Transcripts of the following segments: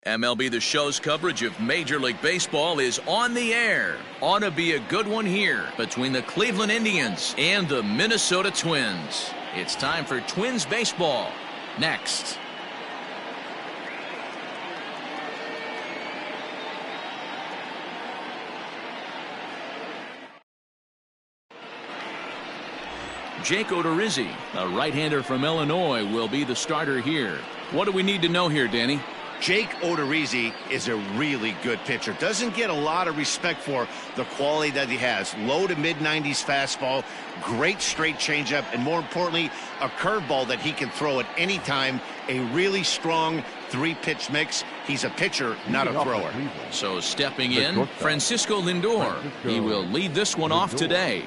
MLB The Show's coverage of Major League Baseball is on the air. Ought to be a good one here between the Cleveland Indians and the Minnesota Twins. It's time for Twins baseball. Next. Jake Odorizzi, a right-hander from Illinois, will be the starter here. What do we need to know here, Danny? Jake Odorizzi is a really good pitcher. Doesn't get a lot of respect for the quality that he has. Low to mid-90s fastball, great straight changeup, and more importantly, a curveball that he can throw at any time. A really strong three-pitch mix. He's a pitcher, not a thrower. So stepping in, Francisco Lindor. He will lead this one off today.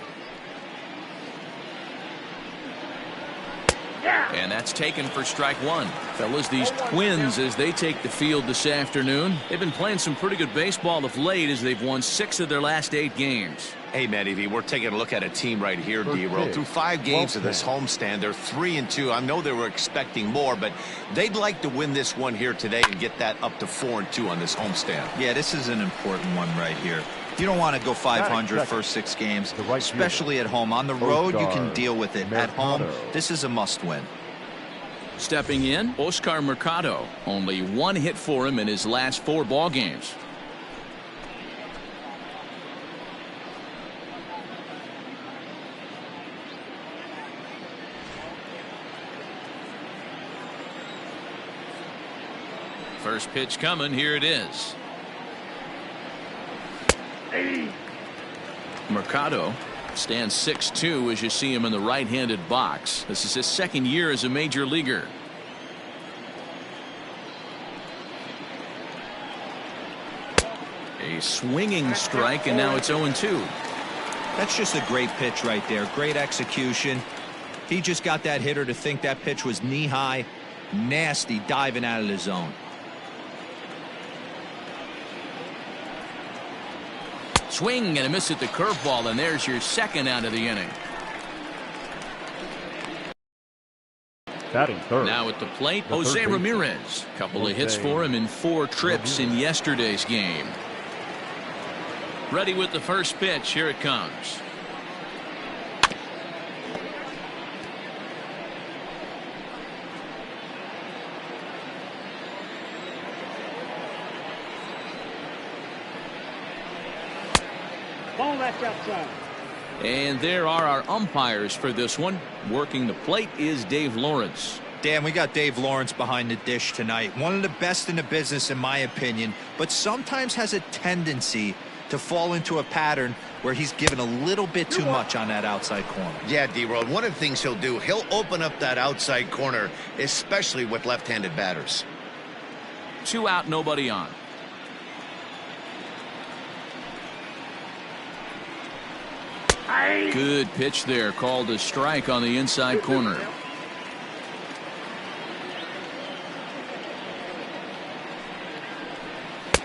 And that's taken for strike one. Fellas, these Twins, as they take the field this afternoon, they've been playing some pretty good baseball of late as they've won 6 of their last 8 games. Hey, Matty V, we're taking a look at a team right here, D-Roll. Through 5 games of this homestand, they're 3-2. I know they were expecting more, but they'd like to win this one here today and get that up to 4-2 on this homestand. Yeah, this is an important one right here. You don't want to go 500 first 6 games, especially at home. On the road, you can deal with it. At home, this is a must-win. Stepping in, Oscar Mercado. Only 1 hit for him in his last 4 ball games. First pitch coming. Here it is. Mercado stands 6'2" as you see him in the right-handed box. This is his 2nd year as a major leaguer. A swinging strike, and now it's 0-2. That's just a great pitch right there. Great execution. He just got that hitter to think that pitch was knee-high. Nasty diving out of the zone. Swing and a miss at the curveball, and there's your 2nd out of the inning. Batting third. Now at the plate, Jose Ramirez. Couple of hits for him in 4 trips in yesterday's game. Ready with the first pitch. Here it comes. Ball that's outside. And there are our umpires for this one. Working the plate is Dave Lawrence. Dan, we got Dave Lawrence behind the dish tonight. One of the best in the business, in my opinion, but sometimes has a tendency to fall into a pattern where he's given a little bit too much on that outside corner. Yeah, D-Roll, one of the things he'll do, he'll open up that outside corner, especially with left-handed batters. 2 out, nobody on. Good pitch there, called a strike on the inside corner.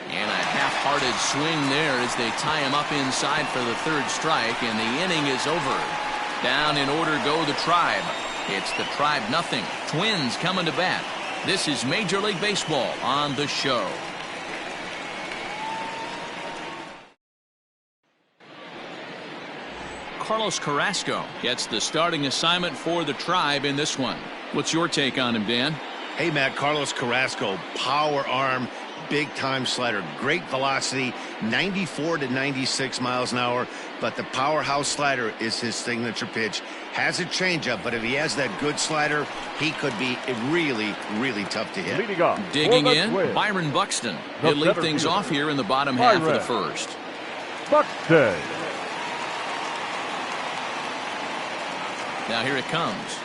And a half-hearted swing there as they tie him up inside for the 3rd strike, and the inning is over. Down in order go the Tribe. It's the Tribe nothing. Twins coming to bat. This is Major League Baseball on The Show. Carlos Carrasco gets the starting assignment for the Tribe in this one. What's your take on him, Dan? Hey, Matt, Carlos Carrasco, power arm, big-time slider, great velocity, 94 to 96 miles an hour, but the powerhouse slider is his signature pitch. Has a changeup, but if he has that good slider, he could be really, really tough to hit. Digging in, Byron Buxton. He'll lead things off here in the bottom half of the 1st. Buxton. Now here it comes.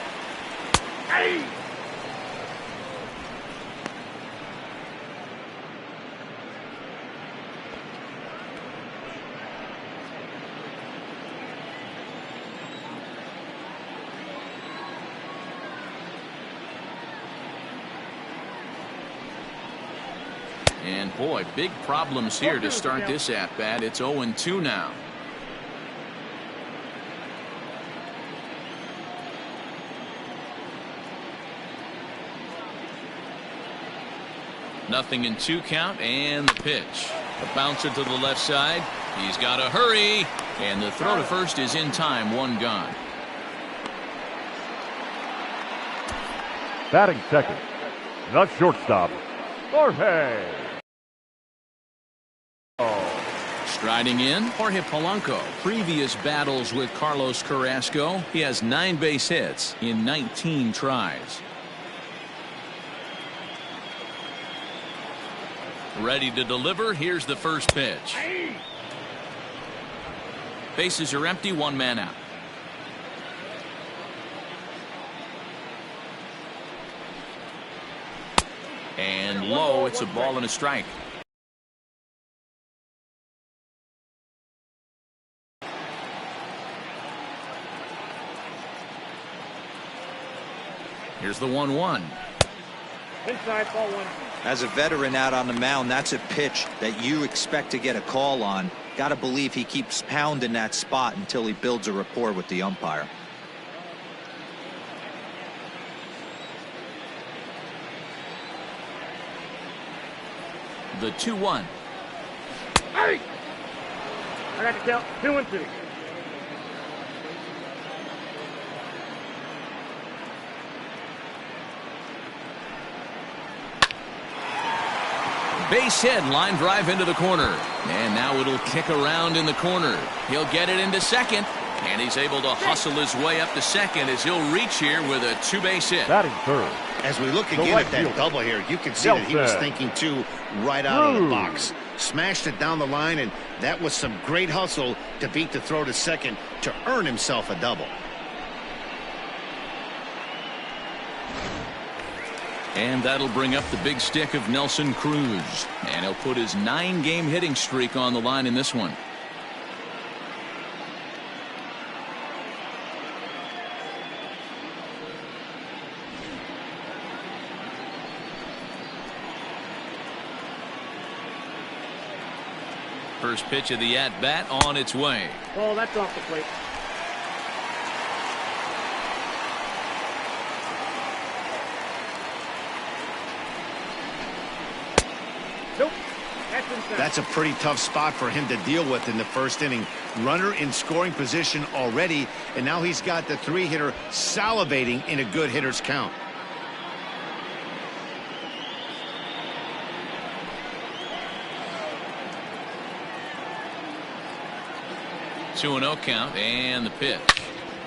And boy, big problems here to start this at-bat. It's 0-2 now. 0-2 count, and the pitch. A bouncer to the left side. He's got to hurry, and the throw to first is in time. One gone. Batting second, the shortstop, Jorge. Striding in, Jorge Polanco. Previous battles with Carlos Carrasco, he has 9 base hits in 19 tries. Ready to deliver. Here's the first pitch. Bases are empty, 1 man out. And low, it's a ball and a strike. Here's the 1-1. Inside, ball 1. As a veteran out on the mound, that's a pitch that you expect to get a call on. Got to believe he keeps pounding that spot until he builds a rapport with the umpire. The 2-1. Hey! I got to count 2-2. Base hit, line drive into the corner. And now it'll kick around in the corner. He'll get it into second. And he's able to hustle his way up to second as he'll reach here with a 2-base hit. Batting third. As we look again at that double here, you can see that he was thinking too right out of the box. Smashed it down the line, and that was some great hustle to beat the throw to second to earn himself a double. And that'll bring up the big stick of Nelson Cruz. And he'll put his 9-game hitting streak on the line in this one. First pitch of the at-bat on its way. Oh, that's off the plate. Nope. That's inside. That's a pretty tough spot for him to deal with in the first inning. Runner in scoring position already, and now he's got the 3-hitter salivating in a good hitter's count. Two and 0 count, and the pitch.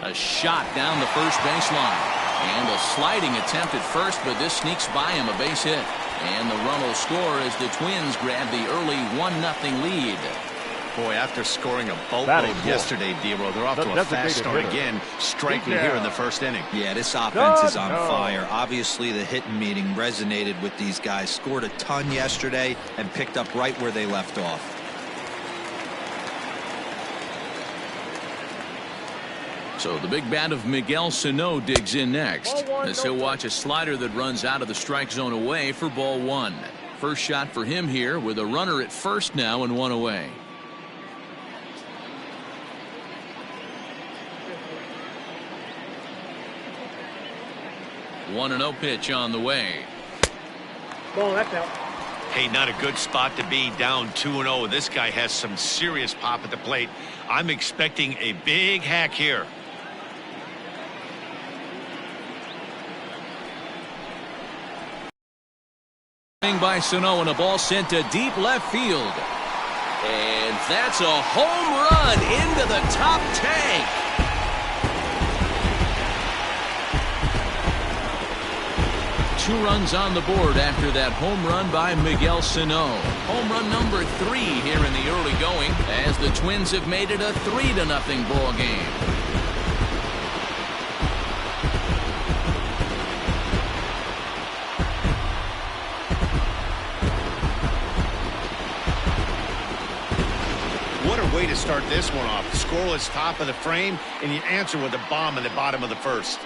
A shot down the first baseline. And a sliding attempt at first, but this sneaks by him, a base hit. And the run will score as the Twins grab the early 1-0 lead. Boy, after scoring a boatload yesterday, D-Roll, they're off to a fast start again, striking here in the first inning. Yeah, this offense is on fire. Obviously, the hitting meeting resonated with these guys. Scored a ton yesterday and picked up right where they left off. So the big bat of Miguel Sano digs in next, as he'll watch a slider that runs out of the strike zone away for ball 1. First shot for him here with a runner at first now and 1 away. One and 0 pitch on the way. Ball, that's out. Hey, not a good spot to be, down 2-0. This guy has some serious pop at the plate. I'm expecting a big hack here. By Sano, and a ball sent to deep left field. And that's a home run into the top tank. Two runs on the board after that home run by Miguel Sano. Home run number 3 here in the early going, as the Twins have made it a 3-0 ball game. What a way to start this one off. Scoreless top of the frame, and you answer with a bomb in the bottom of the first.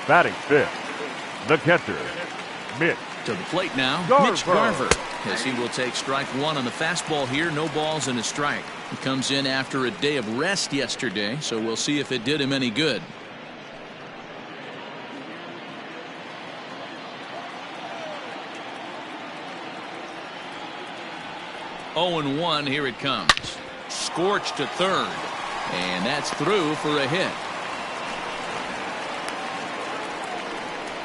Batting fifth, the catcher, Mitch. To the plate now, Garver. Mitch Garver, as he will take strike one on the fastball here. No balls and a strike. He comes in after a day of rest yesterday, so we'll see if it did him any good. Oh and 1, here it comes. Scorched to third, and that's through for a hit.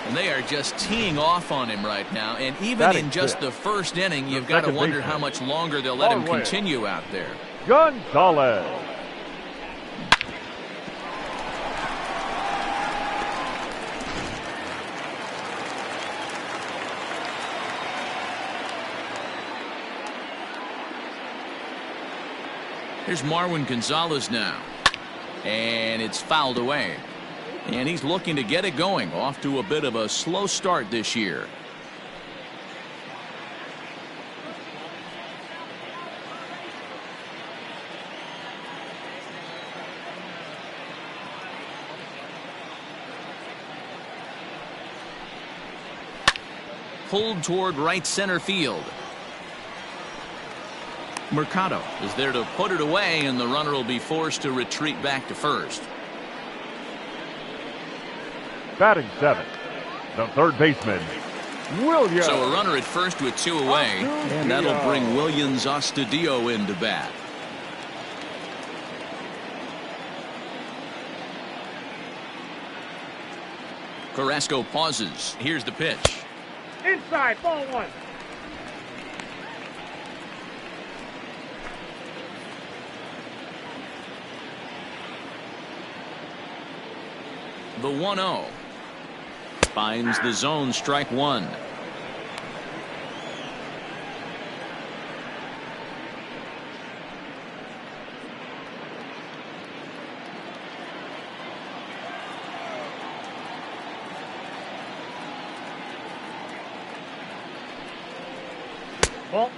And they are just teeing off on him right now, and even in just the first inning, you've got to wonder how much longer they'll let him continue out there. Gonzalez. Here's Marwin Gonzalez now, and it's fouled away. And he's looking to get it going. Off to a bit of a slow start this year. Pulled toward right center field. Mercado is there to put it away, and the runner will be forced to retreat back to first. Batting 7th, the third baseman, Williams. So a runner at first with 2 away, and that'll bring Williams Astudillo into bat. Carrasco pauses. Here's the pitch. Inside, ball 1. The 1-0. Finds the zone, strike 1.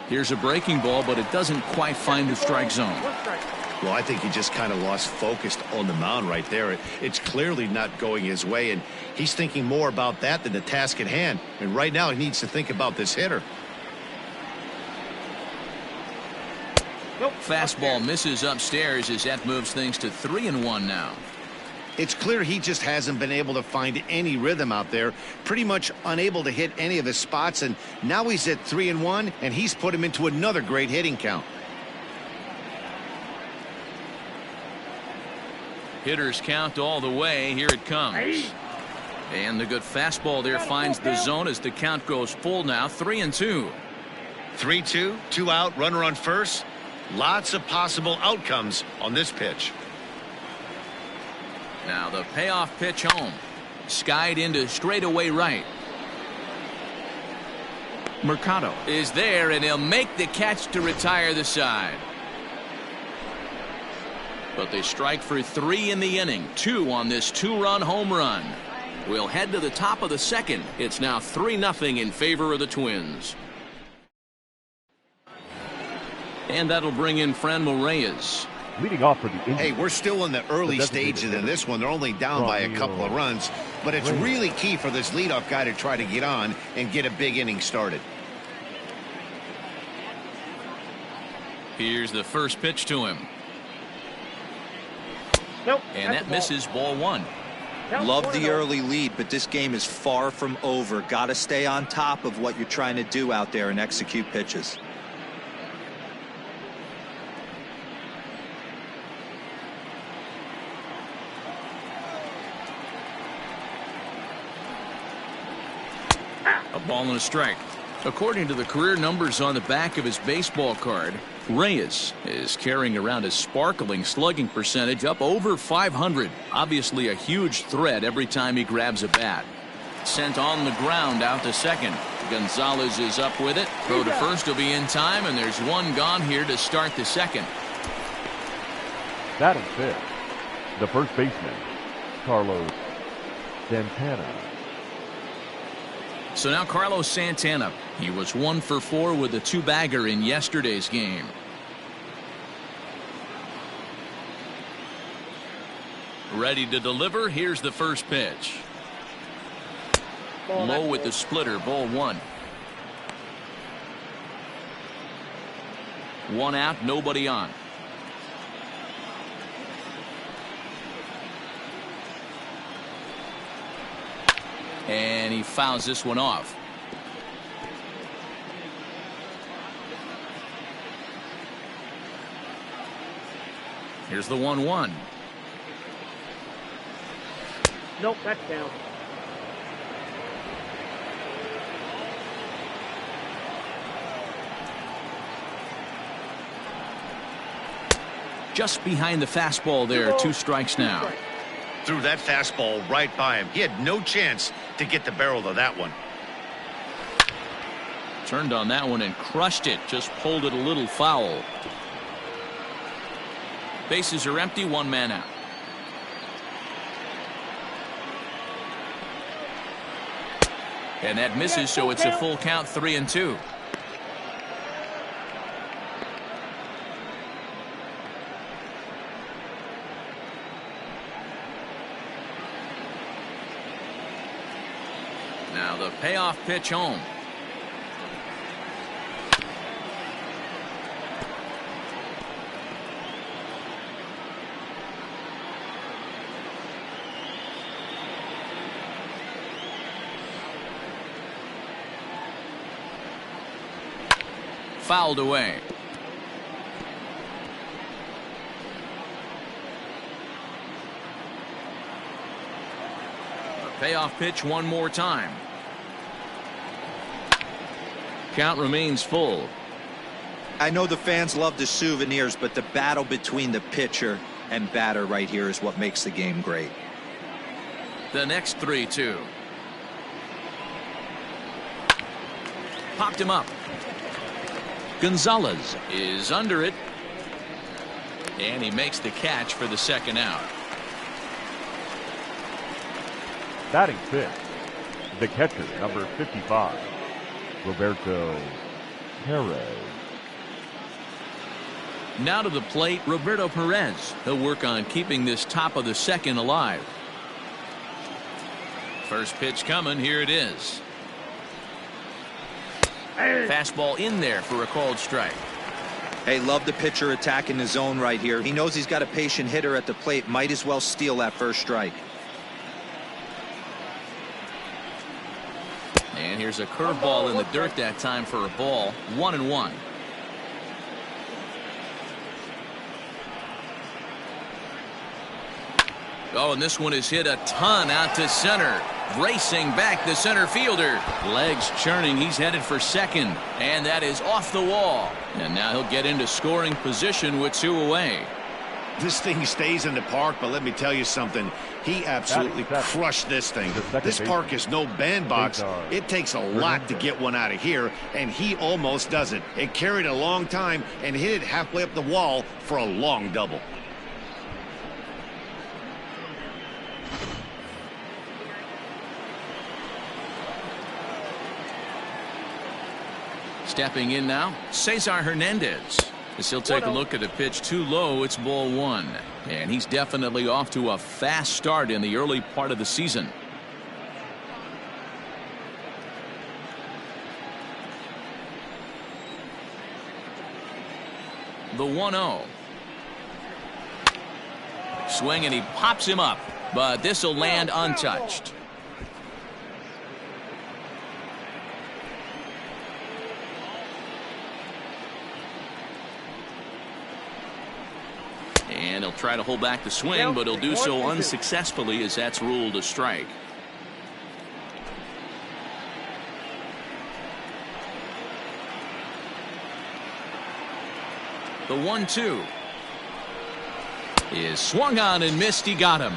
Here's a breaking ball, but it doesn't quite find the strike zone. Well, I think he just kind of lost focus on the mound right there. It's clearly not going his way, and he's thinking more about that than the task at hand. And right now he needs to think about this hitter. Fastball misses upstairs as that moves things to 3-1 now. It's clear he just hasn't been able to find any rhythm out there. Pretty much unable to hit any of his spots, and now he's at 3-1, and he's put him into another great hitting count. Hitters count all the way. Here it comes. And the good fastball there finds the zone as the count goes full now. 3-2. 3-2, 2 out, runner on first. Lots of possible outcomes on this pitch. Now the payoff pitch home. Skied into straightaway right. Mercado is there, and he'll make the catch to retire the side. But they strike for 3 in the inning. 2 on this 2-run home run. We'll head to the top of the second. It's now 3-0 in favor of the Twins. And that'll bring in Franmil Reyes. Leading off for the Indians. Hey, we're still in the early stages in this one. They're only down by a couple of runs, but it's really key for this leadoff guy to try to get on and get a big inning started. Here's the first pitch to him. And that misses, ball 1. Love the early lead, but this game is far from over. Got to stay on top of what you're trying to do out there and execute pitches. A ball and a strike. According to the career numbers on the back of his baseball card, Reyes is carrying around a sparkling slugging percentage up over 500. Obviously a huge threat every time he grabs a bat. Sent on the ground out to second. Gonzalez is up with it. Throw to first will be in time, and there's one gone here to start the second. Batting 5th, the first baseman, Carlos Santana. So now Carlos Santana. He was 1 for 4 with a 2-bagger in yesterday's game. Ready to deliver. Here's the first pitch. Low with the splitter, ball one. One out, nobody on. And he fouls this one off. Here's the 1-1. Nope, that's down. Just behind the fastball there, 2 strikes now. Threw that fastball right by him. He had no chance to get the barrel of that one. Turned on that one and crushed it. Just pulled it a little foul. Bases are empty, 1 man out. And that misses, so it's a full count, 3-2. Now the payoff pitch home. Fouled away. A payoff pitch one more time. Count remains full. I know the fans love the souvenirs, but the battle between the pitcher and batter right here is what makes the game great. The next 3-2. Popped him up. Gonzalez is under it. And he makes the catch for the second out. Batting fifth, the catcher, number 55, Roberto Perez. Now to the plate, Roberto Perez. He'll work on keeping this top of the second alive. First pitch coming. Here it is. Fastball in there for a called strike. Hey, love the pitcher attacking the zone right here. He knows he's got a patient hitter at the plate. Might as well steal that first strike. And here's a curveball in the dirt that time for a ball. 1-1. Oh, and this one is hit a ton out to center. Racing back the center fielder. Legs churning. He's headed for second. And that is off the wall. And now he'll get into scoring position with 2 away. This thing stays in the park, but let me tell you something. He absolutely crushed this thing. This park is no bandbox. It takes a lot to get one out of here, and he almost does it. It carried a long time and hit it halfway up the wall for a long double. Stepping in now, Cesar Hernandez. As he'll take a look at the pitch too low, it's ball 1. And he's definitely off to a fast start in the early part of the season. The 1-0. Swing and he pops him up, but this will land untouched. And he'll try to hold back the swing, but he'll do so unsuccessfully as that's ruled a strike. The 1-2 is swung on and missed. He got him.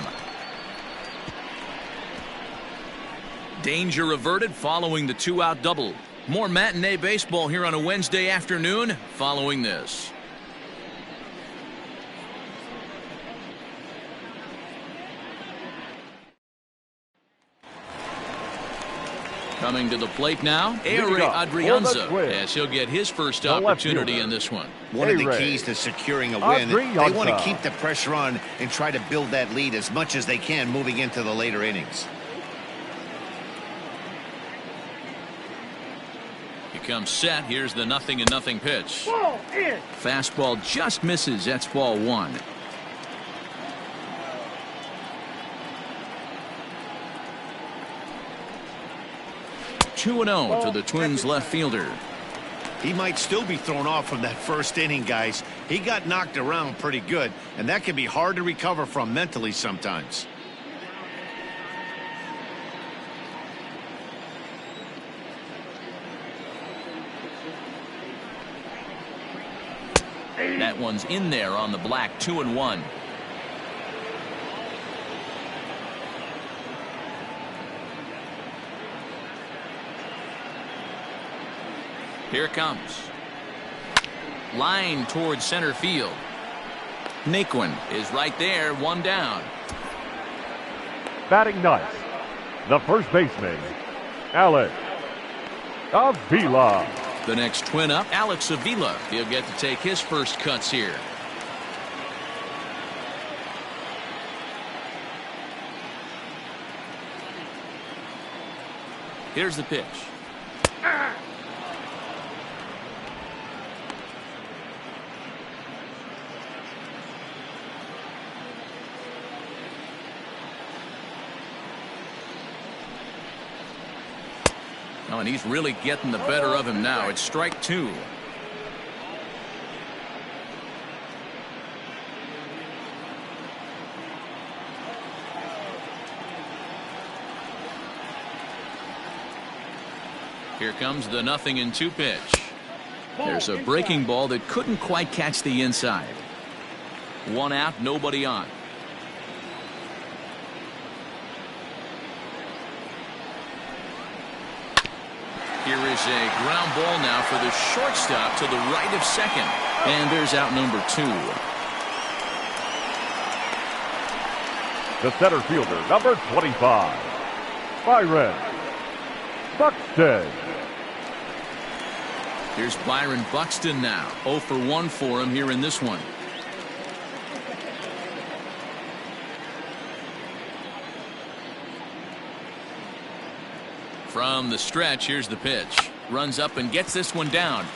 Danger averted following the 2-out double. More matinee baseball here on a Wednesday afternoon following this. Coming to the plate now, Ehire Adrianza, as he'll get his first opportunity in this one. One of the keys to securing a win, they want to keep the pressure on and try to build that lead as much as they can moving into the later innings. He comes set. Here's the 0-0 pitch. Ball in. Fastball just misses. That's ball 1. Two and 0 to the Twins left fielder. He might still be thrown off from that first inning, guys. He got knocked around pretty good, and that can be hard to recover from mentally sometimes. That one's in there on the black. 2-1. Here it comes. Line towards center field. Naquin is right there. 1 down. Batting ninth, the first baseman, Alex Avila. The next twin up, Alex Avila. He'll get to take his first cuts here. Here's the pitch. Oh, and he's really getting the better of him now. It's strike 2. Here comes the 0-2 pitch. There's a breaking ball that couldn't quite catch the inside. 1 out, nobody on. Here is a ground ball now for the shortstop to the right of second. And there's out number 2. The center fielder, number 25, Byron Buxton. Here's Byron Buxton now. 0 for 1 for him here in this one. From the stretch, here's the pitch. Runs up and gets this one down.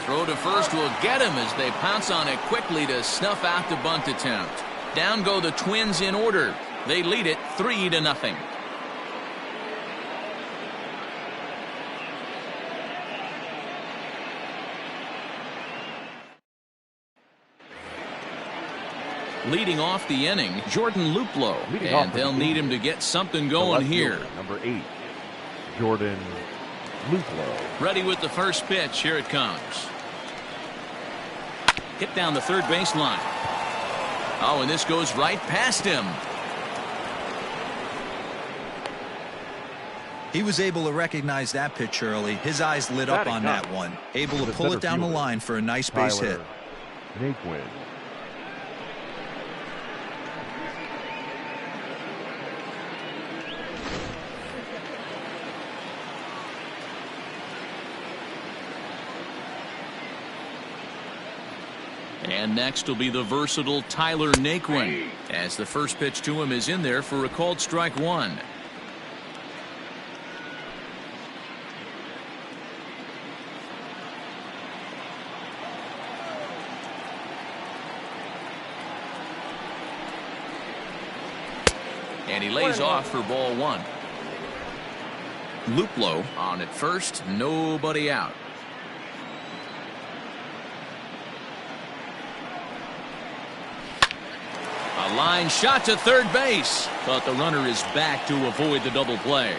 Throw to first will get him as they pounce on it quickly to snuff out the bunt attempt. Down go the Twins in order. They lead it 3-0. Leading off the inning, Jordan Luplow, and they'll need him to get something going here. Number 8, Jordan Luplow. Ready with the first pitch. Here it comes. Hit down the third baseline. Oh, and this goes right past him. He was able to recognize that pitch early. His eyes lit up on that one. Able to pull it down the line for a nice base hit. Naquin. And next will be the versatile Tyler Naquin, as the first pitch to him is in there for a called strike 1. And he lays off for ball 1. Luplow on at first, nobody out. A line shot to third base, but the runner is back to avoid the double play.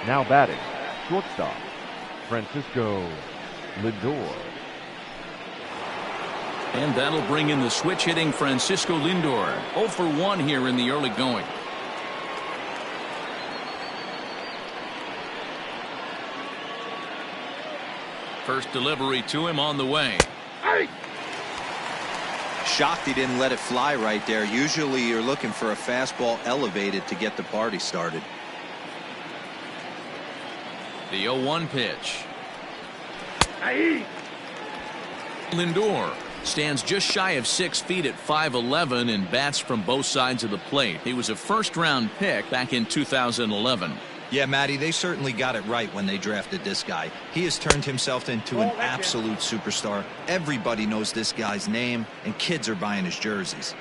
Now batting, shortstop, Francisco Lindor. And that'll bring in the switch hitting Francisco Lindor. 0 for 1 here in the early going. First delivery to him on the way. Shocked he didn't let it fly right there. Usually you're looking for a fastball elevated to get the party started. The 0-1 pitch. Lindor stands just shy of 6 feet at 5'11" and bats from both sides of the plate. He was a first-round pick back in 2011. Yeah, Matty, they certainly got it right when they drafted this guy. He has turned himself into an absolute superstar. Everybody knows this guy's name, and kids are buying his jerseys.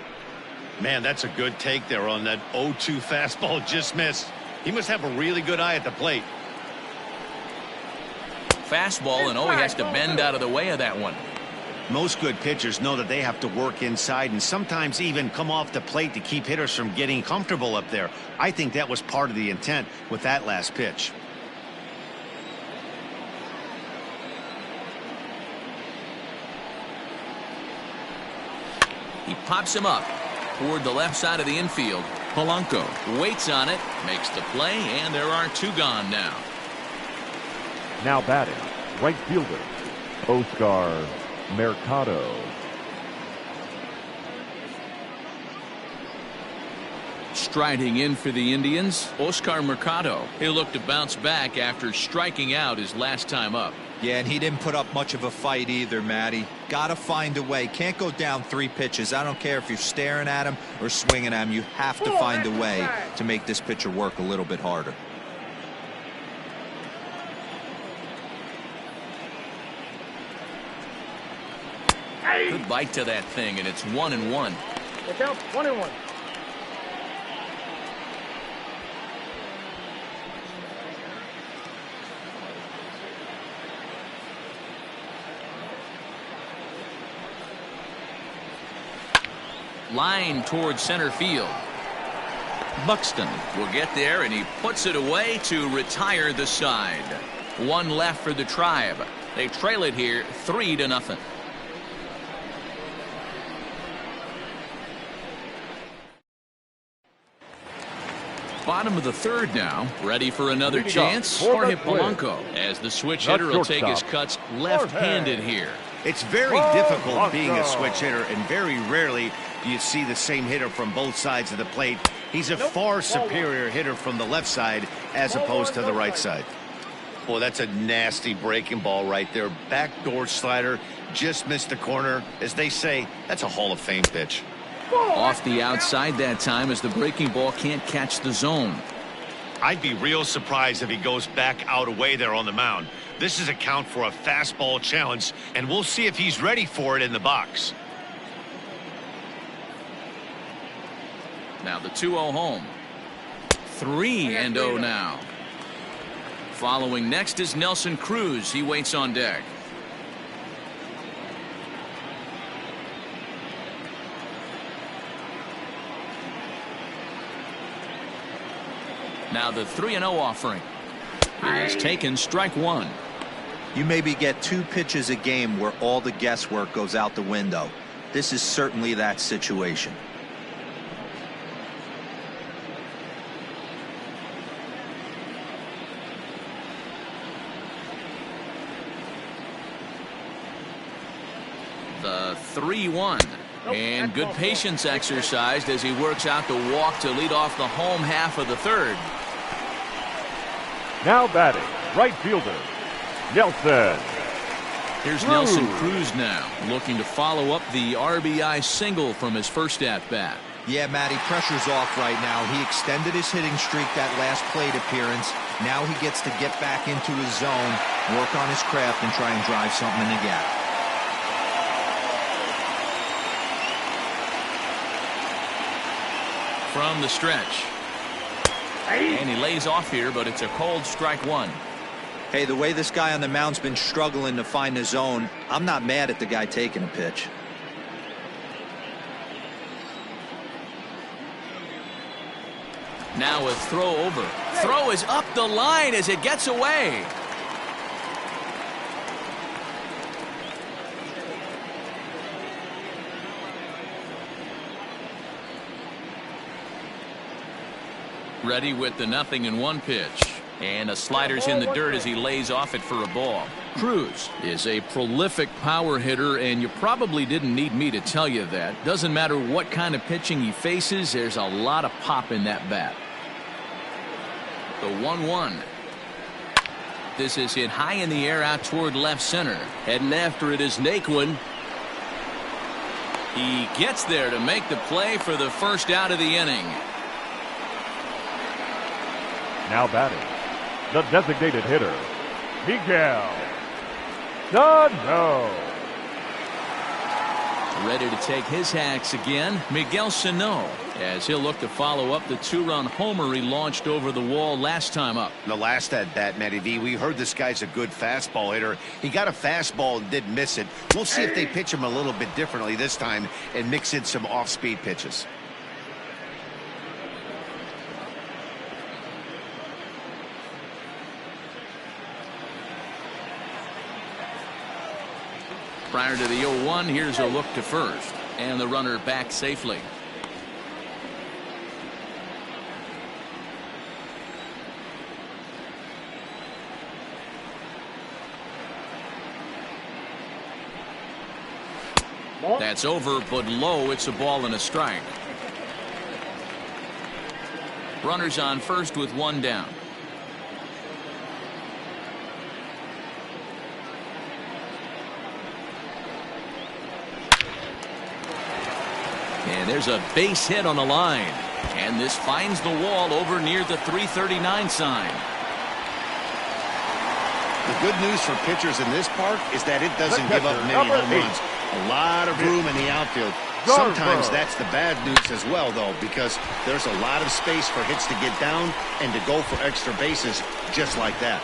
Man, that's a good take there on that 0-2 fastball just missed. He must have a really good eye at the plate. Fastball, and he has to bend out of the way of that one. Most good pitchers know that they have to work inside and sometimes even come off the plate to keep hitters from getting comfortable up there. I think that was part of the intent with that last pitch. He pops him up toward the left side of the infield. Polanco waits on it, makes the play, and there are 2 gone now. Now batting, right fielder, Oscar Mercado. Striding in for the Indians, Oscar Mercado. He'll look to bounce back after striking out his last time up. Yeah, and he didn't put up much of a fight either, Matty. Got to find a way. Can't go down 3 pitches. I don't care if you're staring at him or swinging at him. You have to find a way to make this pitcher work a little bit harder. Good bite to that thing, and it's 1-1. Look out, 1-1. Line towards center field. Buxton will get there, and he puts it away to retire the side. 1 left for the Tribe. They trail it here 3-0. Bottom of the 3rd now. Ready for another chance. Jorge Polanco, as the switch hitter, will take his cuts left-handed here. It's very difficult being a switch hitter, and very rarely do you see the same hitter from both sides of the plate. He's a far superior hitter from the left side as opposed to the right side. Well, that's a nasty breaking ball right there. Backdoor slider, just missed the corner. As they say, that's a Hall of Fame pitch. Off the outside that time, as the breaking ball can't catch the zone. I'd be real surprised if he goes back out away there on the mound. This is a count for a fastball challenge, and we'll see if he's ready for it in the box. Now the 2-0 home. 3-0 now. Following next is Nelson Cruz. He waits on deck. Now the 3-0 offering is taken, strike 1. You maybe get 2 pitches a game where all the guesswork goes out the window. This is certainly that situation. The 3-1. And good patience exercised as he works out the walk to lead off the home half of the 3rd. Now batting, right fielder, Nelson. Here's Nelson Cruz now, looking to follow up the RBI single from his first at-bat. Yeah, Matty, pressure's off right now. He extended his hitting streak that last plate appearance. Now he gets to get back into his zone, work on his craft, and try and drive something in the gap. From the stretch. And he lays off here, but it's a cold strike 1. Hey, the way this guy on the mound's been struggling to find his zone, I'm not mad at the guy taking a pitch. Now a throw over. Throw is up the line as it gets away. Ready with the 0-1 pitch. And a slider's in the dirt as he lays off it for a ball. Cruz is a prolific power hitter, and you probably didn't need me to tell you that. Doesn't matter what kind of pitching he faces, there's a lot of pop in that bat. The 1-1. This is hit high in the air out toward left center. Heading after it is Naquin. He gets there to make the play for the first out of the inning. Now batting, the designated hitter, Miguel Sano. Ready to take his hacks again, Miguel Sano, as he'll look to follow up the two-run homer he launched over the wall last time up. The last at bat, Matty V, we heard this guy's a good fastball hitter. He got a fastball and didn't miss it. We'll see if they pitch him a little bit differently this time and mix in some off-speed pitches. Prior to the 0-1, here's a look to first, and the runner back safely. That's over, but low. It's a ball and a strike. Runners on first with one down. And there's a base hit on the line. And this finds the wall over near the 339 sign. The good news for pitchers in this park is that it doesn't give up many home runs. A lot of room in the outfield. Sometimes that's the bad news as well, though, because there's a lot of space for hits to get down and to go for extra bases just like that.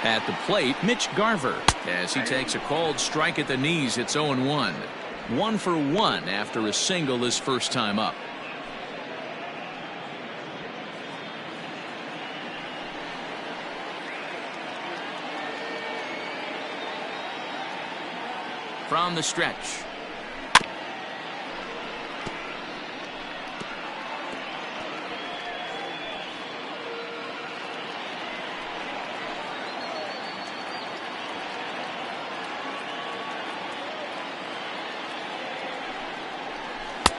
At the plate, Mitch Garver, as he takes a called strike at the knees. It's 0-1. 1 for 1 after a single his first time up. From the stretch.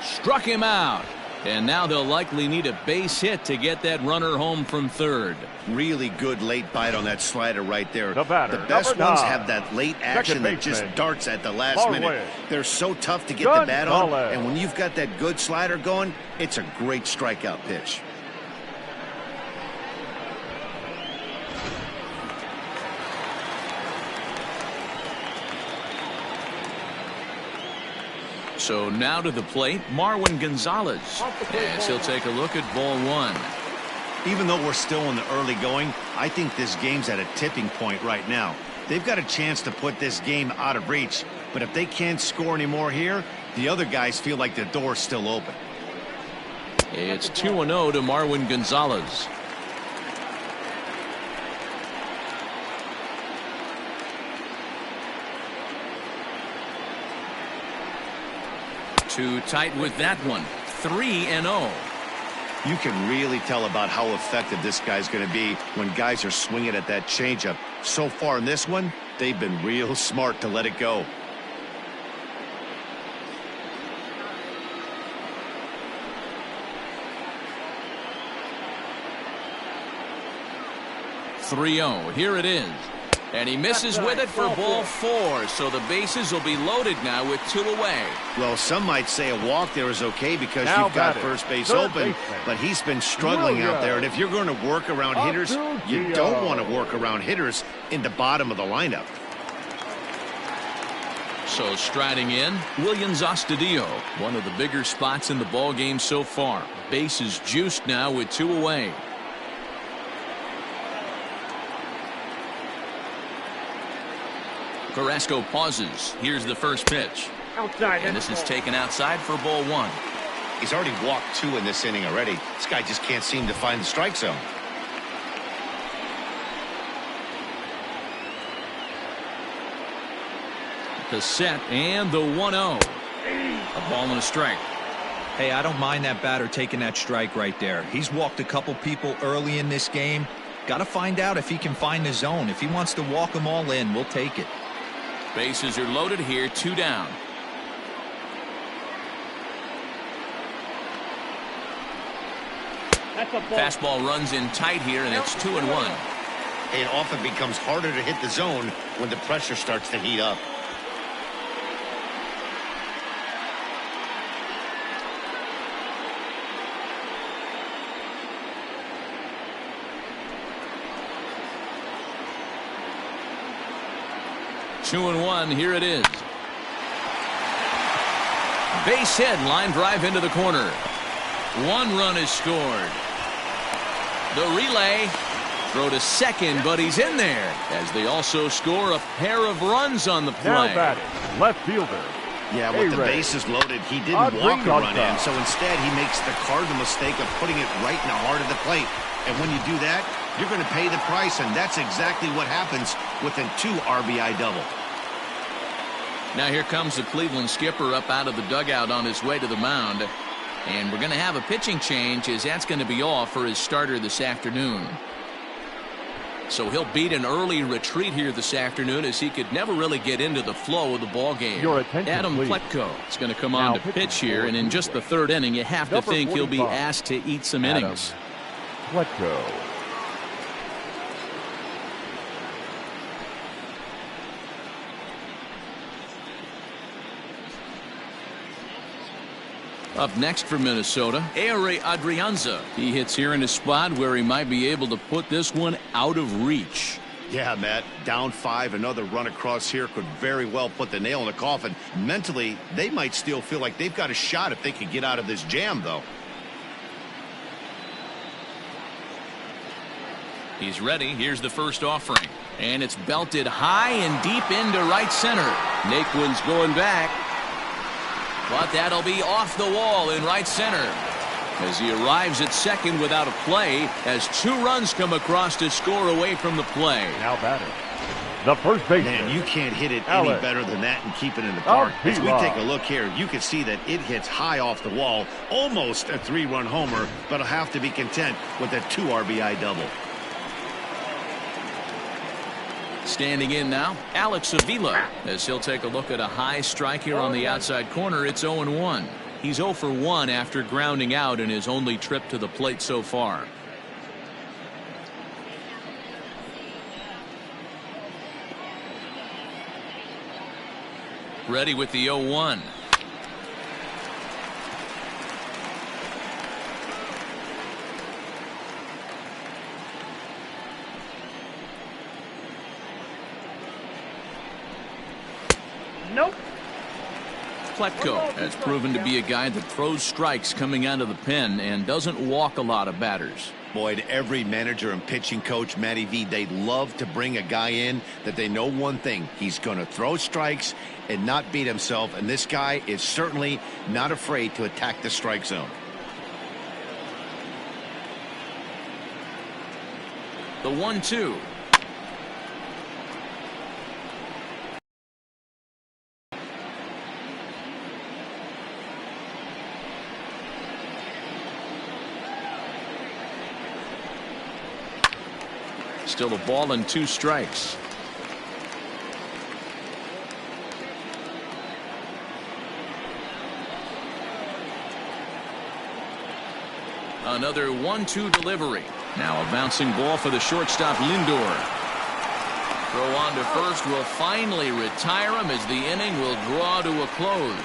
Struck him out. And now they'll likely need a base hit to get that runner home from third. Really good late bite on that slider right there. The batter, the best number ones 9. have that late action that just darts at the last Marwin. minute. They're so tough to get the bat on, Gonzalez. and when you've got that good slider going, it's a great strikeout pitch. So now to the plate, Marwin Gonzalez, as he'll take a look at ball one. Even though we're still in the early going, I think this game's at a tipping point right now. They've got a chance to put this game out of reach, but if they can't score anymore here, the other guys feel like the door's still open. It's 2-0 to Marwin Gonzalez. Too tight with that one. 3-0. You can really tell about how effective this guy's going to be when guys are swinging at that changeup. So far in this one, they've been real smart to let it go. Here it is. And he misses with it for ball four. So the bases will be loaded now with two away. Well, some might say a walk there is okay because Now you've got batting, first base third open, baseman. but he's been struggling out there. And if you're going to work around hitters, you don't want to work around hitters in the bottom of the lineup. So striding in, Willians Astudillo, one of the bigger spots in the ball game so far. Bases juiced now with two away. Carrasco pauses. Here's the first pitch. Outside. And this is taken outside for ball one. He's already walked two in this inning already. This guy just can't seem to find the strike zone. The set and the 1-0. A ball and a strike. Hey, I don't mind that batter taking that strike right there. He's walked a couple people early in this game. Got to find out if he can find the zone. If he wants to walk them all in, we'll take it. Bases are loaded here, two down. That's a ball. Fastball runs in tight here, and it's 2-1. it often becomes harder to hit the zone when the pressure starts to heat up. Two and one, here it is. Base hit, line drive into the corner. One run is scored. The relay, throw to second, but he's in there, as they also score a pair of runs on the play. Now batting, left fielder. Yeah, with the bases loaded, he didn't walk a run in, so instead he makes the cardinal mistake of putting it right in the heart of the plate. And when you do that, you're going to pay the price, and that's exactly what happens with a 2 RBI double. Now here comes the Cleveland skipper up out of the dugout on his way to the mound. And we're going to have a pitching change, as that's going to be off for his starter this afternoon. So he'll beat an early retreat here this afternoon, as he could never really get into the flow of the ball game. Adam Plutko is going to come on to pitch here, and in just the third inning, you have to think he'll be asked to eat some innings. Plutko. Up next for Minnesota, Ehire Adrianza. He hits here in a spot where he might be able to put this one out of reach. Yeah, Matt, down 5, another run across here could very well put the nail in the coffin. Mentally, they might still feel like they've got a shot if they could get out of this jam, though. He's ready. Here's the first offering. And it's belted high and deep into right center. Naquin's going back. But that'll be off the wall in right center, as he arrives at second without a play, as 2 runs come across to score away from the play. Now batting, the first baseman. Man, you can't hit it any better than that and keep it in the park. As we take a look here, you can see that it hits high off the wall, almost a 3-run homer, but he'll have to be content with a 2 RBI double. Standing in now, Alex Avila, as he'll take a look at a high strike here on the outside corner. It's 0-1. He's 0 for 1 after grounding out in his only trip to the plate so far. Ready with the 0-1. Nope. Plutko has proven to be a guy that throws strikes coming out of the pen and doesn't walk a lot of batters. Boyd, every manager and pitching coach, Matty V, they love to bring a guy in that they know one thing. He's going to throw strikes and not beat himself, and this guy is certainly not afraid to attack the strike zone. The 1-2. Still a ball and 2 strikes. Another 1-2 delivery. Now a bouncing ball for the shortstop Lindor. Throw on to first will finally retire him, as the inning will draw to a close.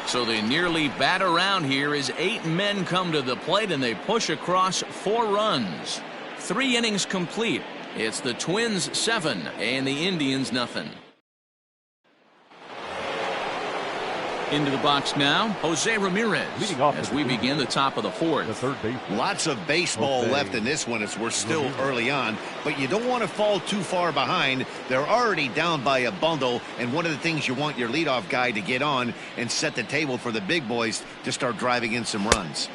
So they nearly bat around here as 8 men come to the plate, and they push across 4 runs. 3 innings complete. It's the Twins 7 and the Indians nothing. Into the box now, Jose Ramirez, as we begin the top of the 4th. The third base. Lots of baseball left in this one as we're still early on, but you don't want to fall too far behind. They're already down by a bundle, and one of the things you want your leadoff guy to get on and set the table for the big boys to start driving in some runs.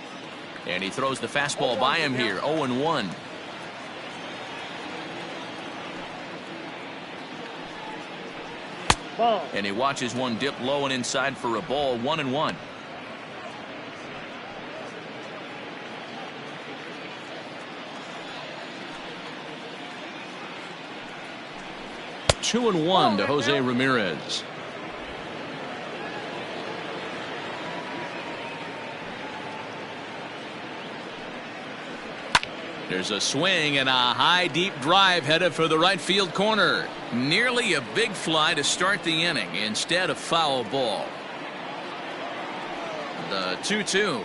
And he throws the fastball by him here, 0-1. Ball. And he watches one dip low and inside for a ball, 1-1. Two and 1 to Jose Ramirez. There's a swing and a high deep drive headed for the right field corner. Nearly a big fly to start the inning instead of foul ball. The 2-2.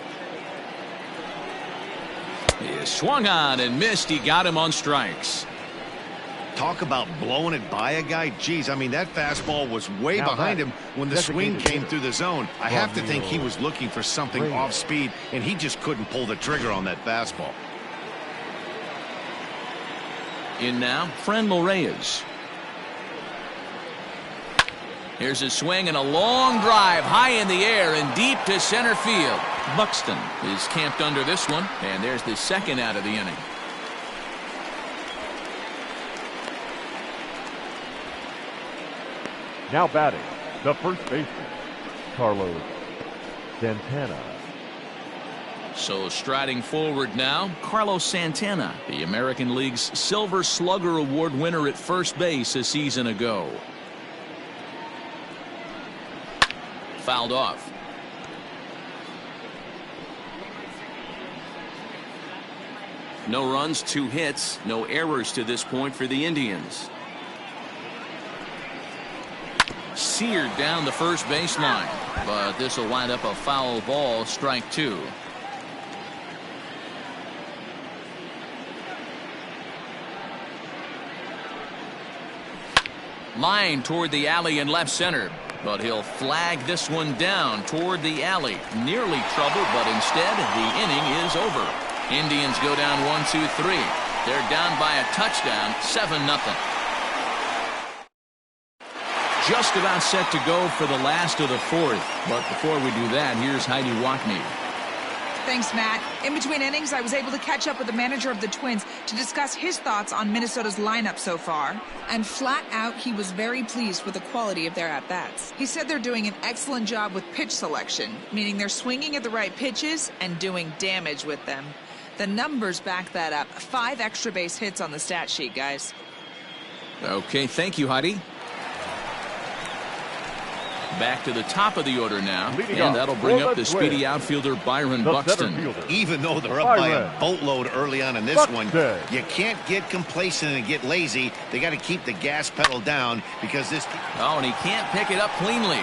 He swung on and missed. He got him on strikes. Talk about blowing it by a guy. Geez, I mean, that fastball was way behind him when the swing came through the zone. I have to think he was looking for something off speed, and he just couldn't pull the trigger on that fastball. In now, Franmil Reyes. Here's a swing and a long drive high in the air and deep to center field. Buxton is camped under this one, and there's the second out of the inning. Now batting, the first baseman, Carlos Santana. So striding forward now, Carlos Santana, the American League's Silver Slugger Award winner at first base a season ago. Fouled off. No runs, 2 hits, no errors to this point for the Indians. Seared down the first baseline, but this will wind up a foul ball, strike 2. Line toward the alley in left center, but he'll flag this one down toward the alley. Nearly trouble, but instead the inning is over. Indians go down 1-2-3. They're down by a touchdown, 7-0. Just about set to go for the last of the fourth, but before we do that, here's Heidi Watney. Thanks, Matt. In between innings, I was able to catch up with the manager of the Twins to discuss his thoughts on Minnesota's lineup so far. And flat out, he was very pleased with the quality of their at-bats. He said they're doing an excellent job with pitch selection, meaning they're swinging at the right pitches and doing damage with them. The numbers back that up. 5 extra base hits on the stat sheet, guys. Okay, thank you, Heidi. Back to the top of the order now, and that'll bring up the speedy outfielder Byron Buxton. Even though they're up by a boatload early on in this one, you can't get complacent and get lazy. They got to keep the gas pedal down because this... Oh, and he can't pick it up cleanly.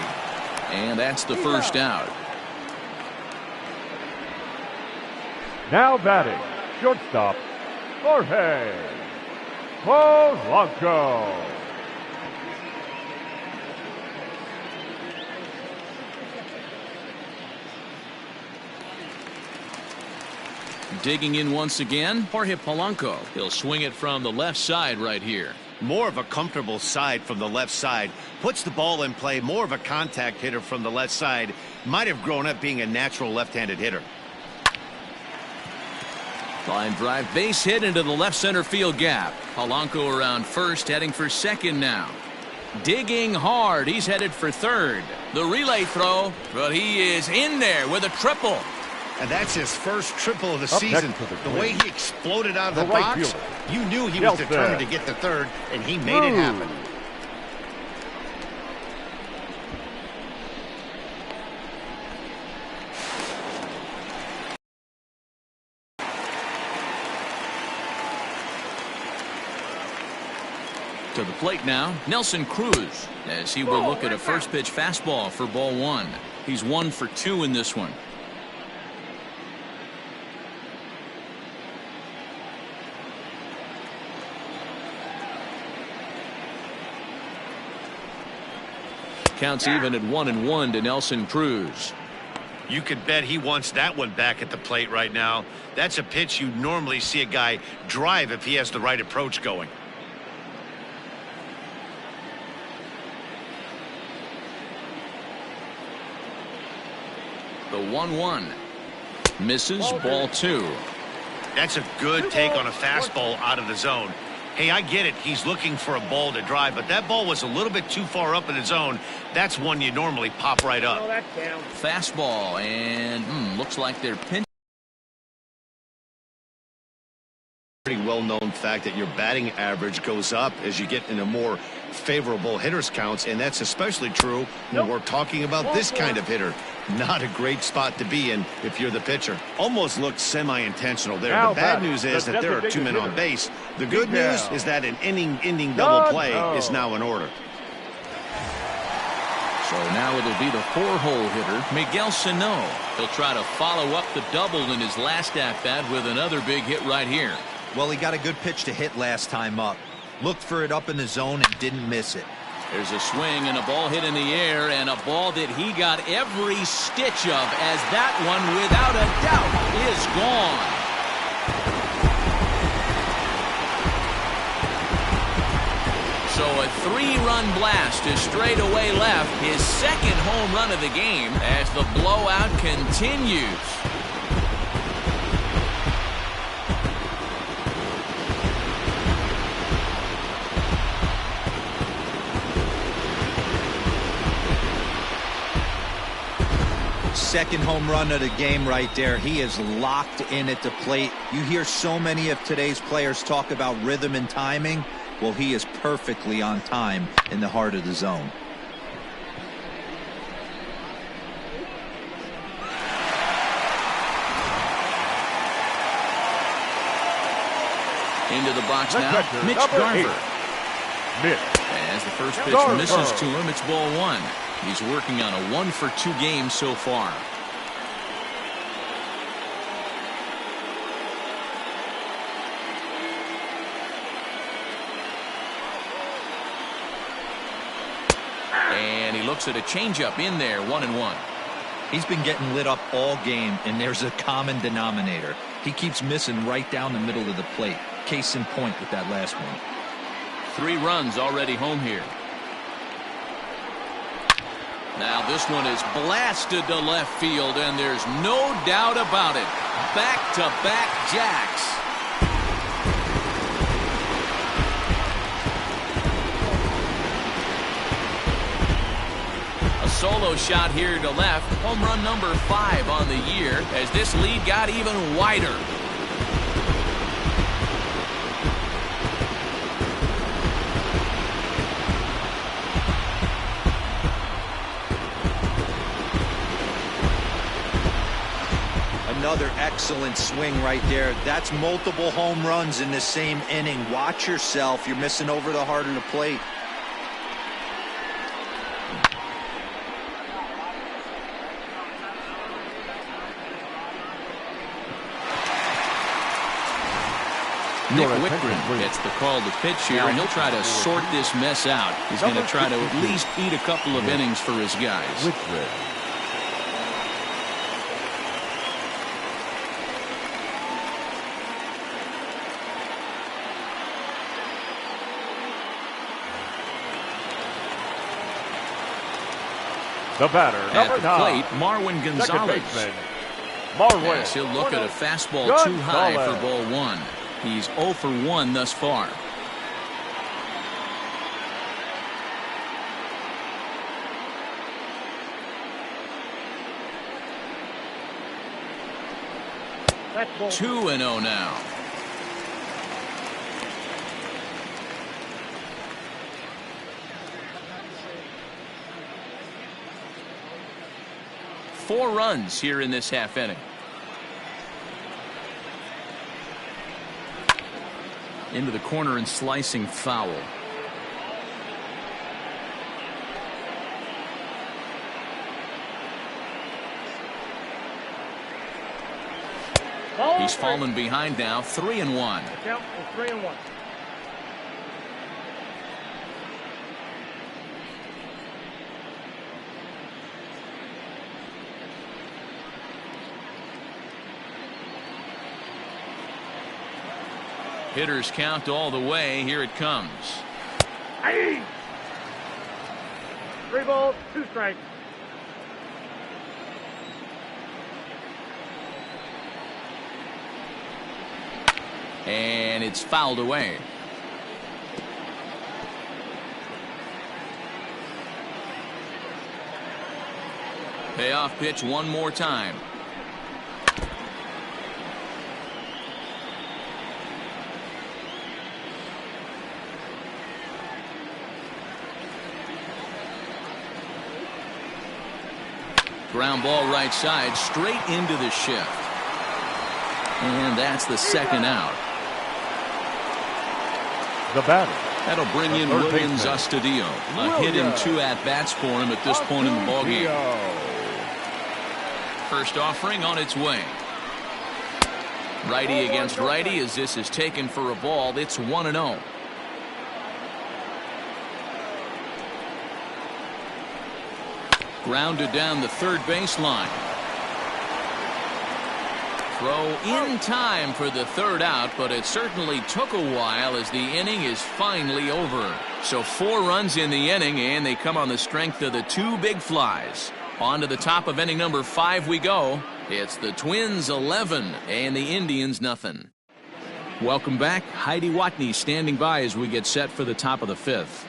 And that's the first out. Now batting, shortstop, Jorge Polanco. Digging in once again, Jorge Polanco. He'll swing it from the left side right here. More of a comfortable side from the left side. Puts the ball in play. More of a contact hitter from the left side. Might have grown up being a natural left-handed hitter. Line drive, base hit into the left center field gap. Polanco around first, heading for second now. Digging hard. He's headed for third. The relay throw, but he is in there with a triple. And that's his first triple of the season. The way he exploded out of the box, you knew he was determined to get the third, and he made it happen. To the plate now, Nelson Cruz, as he will look at a first pitch fastball for ball 1. He's 1 for 2 in this one. Counts even at 1-1 to Nelson Cruz. You could bet he wants that one back at the plate right now. That's a pitch you normally see a guy drive if he has the right approach going. The 1-1. Misses, ball 2. That's a good take on a fastball out of the zone. Hey, I get it. He's looking for a ball to drive, but that ball was a little bit too far up in the zone. That's one you normally pop right up. Fastball, and looks like they're pinching pretty well-known fact that your batting average goes up as you get into more favorable hitters counts, and that's especially true when we're talking about this kind of hitter. Not a great spot to be in if you're the pitcher. Almost looked semi-intentional there. Now The bad news is that there are 2 men on base. The good news is that an inning-ending double play is now in order. So now it'll be the 4-hole hitter, Miguel Sano. He'll try to follow up the double in his last at-bat with another big hit right here. Well, he got a good pitch to hit last time up. Looked for it up in the zone and didn't miss it. There's a swing and a ball hit in the air, and a ball that he got every stitch of, as that one, without a doubt, is gone. So a 3-run blast to straightaway left, his second home run of the game, as the blowout continues. Second home run of the game right there. He is locked in at the plate. You hear so many of today's players talk about rhythm and timing. Well, he is perfectly on time in the heart of the zone. Into the box now, Mitch Garver. As the first pitch misses to him, it's ball 1. He's working on a 1-for-2 game so far. And he looks at a changeup in there, 1-1. He's been getting lit up all game, and there's a common denominator. He keeps missing right down the middle of the plate. Case in point with that last one. 3 runs already home here. Now this one is blasted to left field, and there's no doubt about it. Back-to-back jacks. A solo shot here to left. Home run number 5 on the year, as this lead got even wider. Another excellent swing right there. That's multiple home runs in the same inning. Watch yourself. You're missing over the heart of the plate. Nick Wittgren gets the call to pitch here, and he'll try to sort this mess out. He's going to try to at least eat a couple of innings for his guys. The batter, at the plate, Marwin Gonzalez. Yes, he'll look at a fastball too high for ball 1. He's 0 for 1 thus far. That's 2-0 now. Four runs here in this half inning. Into the corner and slicing foul. He's fallen behind now, 3-1. Count for 3-1. Hitters count all the way. Here it comes. Hey! 3 balls, 2 strikes. And it's fouled away. Payoff pitch one more time. Ground ball right side, straight into the shift. And that's the second out. The batter. That'll bring in Willians Astudillo. A hit and 2 at-bats for him at this point in the ballgame. First offering on its way. Righty against righty as this is taken for a ball. It's 1-0. Grounded down the third baseline. Throw in time for the third out, but it certainly took a while as the inning is finally over. So 4 runs in the inning, and they come on the strength of the 2 big flies. On to the top of inning number 5 we go. It's the Twins 11 and the Indians nothing. Welcome back. Heidi Watney standing by as we get set for the top of the 5th.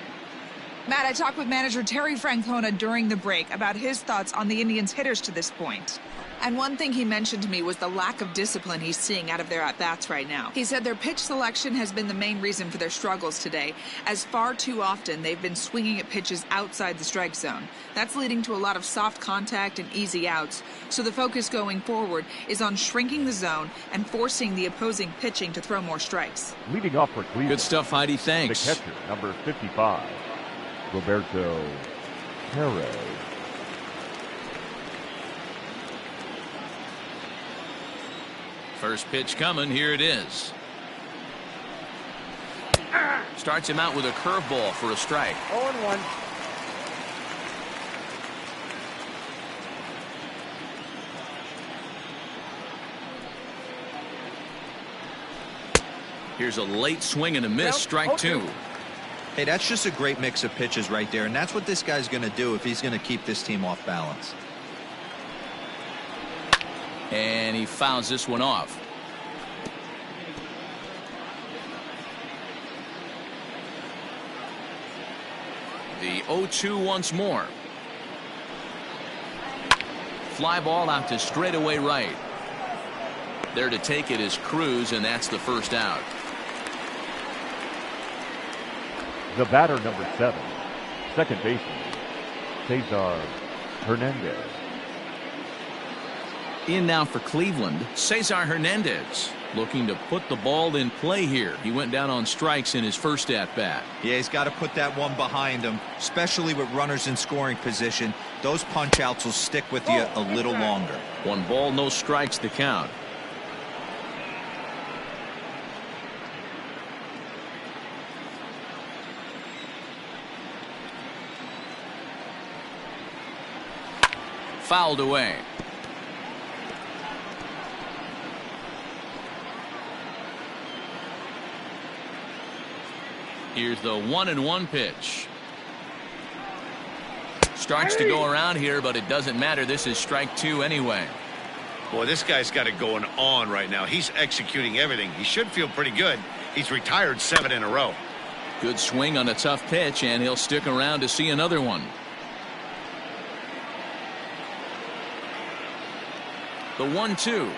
Matt, I talked with manager Terry Francona during the break about his thoughts on the Indians' hitters to this point. And one thing he mentioned to me was the lack of discipline he's seeing out of their at-bats right now. He said their pitch selection has been the main reason for their struggles today, as far too often they've been swinging at pitches outside the strike zone. That's leading to a lot of soft contact and easy outs, so the focus going forward is on shrinking the zone and forcing the opposing pitching to throw more strikes. Leading off for Cleveland. Good stuff, Heidi. Thanks. The catcher, number 55, Roberto Perez. First pitch coming. Here it is. Starts him out with a curveball for a strike. 0-1. Here's a late swing and a miss. Strike 2. Hey, that's just a great mix of pitches right there, and that's what this guy's going to do if he's going to keep this team off balance. And he fouls this one off. The 0-2 once more. Fly ball out to straightaway right. There to take it is Cruz, and that's the first out. The batter, number 7, second baseman, Cesar Hernandez. In now for Cleveland, Cesar Hernandez, looking to put the ball in play here. He went down on strikes in his first at-bat. Yeah, he's got to put that one behind him, especially with runners in scoring position. Those punch-outs will stick with you a little longer. 1 ball, no strikes to count. Fouled away. Here's the 1-1 pitch. Starts to go around here, but it doesn't matter. This is strike 2 anyway. Boy, this guy's got it going on right now. He's executing everything. He should feel pretty good. He's retired 7 in a row. Good swing on a tough pitch, and he'll stick around to see another one. The 1-2.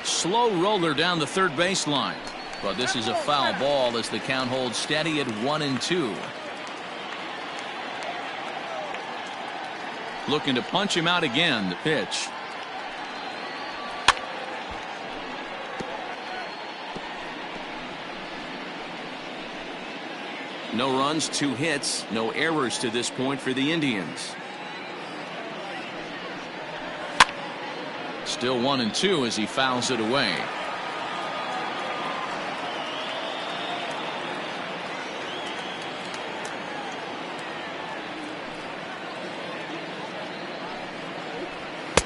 Slow roller down the third baseline. But this is a foul ball as the count holds steady at 1-2. Looking to punch him out again. The pitch. No runs, 2 hits, no errors to this point for the Indians. Still 1-2 as he fouls it away.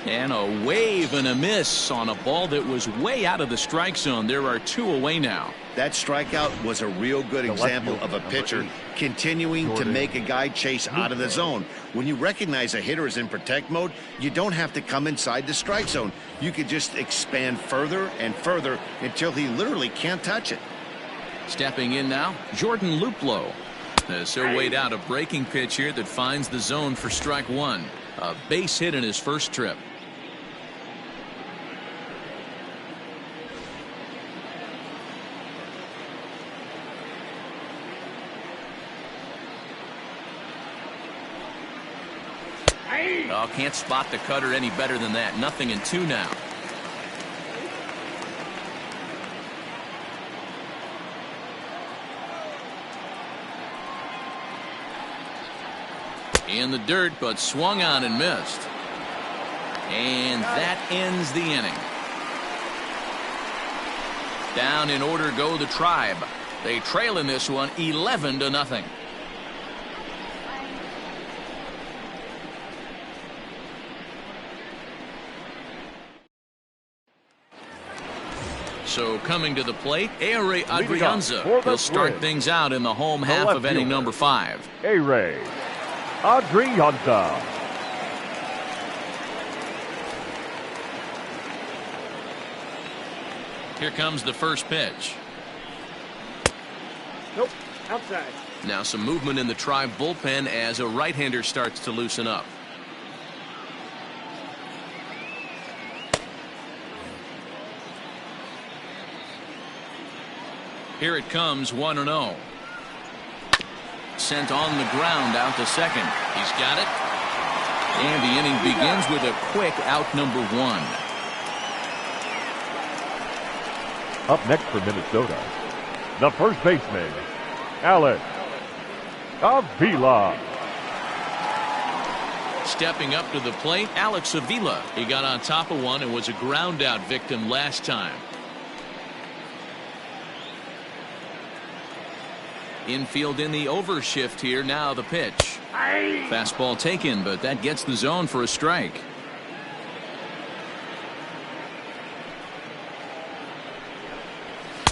And a wave and a miss on a ball that was way out of the strike zone. There are 2 away now. That strikeout was a real good example of a pitcher continuing to make a guy chase out of the zone. When you recognize a hitter is in protect mode, you don't have to come inside the strike zone. You could just expand further and further until he literally can't touch it. Stepping in now, Jordan Luplow. As he'll wait out a breaking pitch here that finds the zone for strike 1. A base hit in his first trip. Oh, can't spot the cutter any better than that. 0-2 now. In the dirt, but swung on and missed. And that ends the inning. Down in order go the Tribe. They trail in this one 11-0. So coming to the plate, A-Ray Adrianza. He'll start things out in the home half of inning number 5. A-Ray Adrianza. Here comes the first pitch. Nope, outside. Now some movement in the Tribe bullpen as a right-hander starts to loosen up. Here it comes, 1-0. Sent on the ground out to second. He's got it. And the inning begins with a quick out number 1. Up next for Minnesota, the first baseman, Alex Avila. Stepping up to the plate, Alex Avila. He got on top of one and was a ground out victim last time. Infield in the overshift here. Now the pitch. Fastball taken, but that gets the zone for a strike.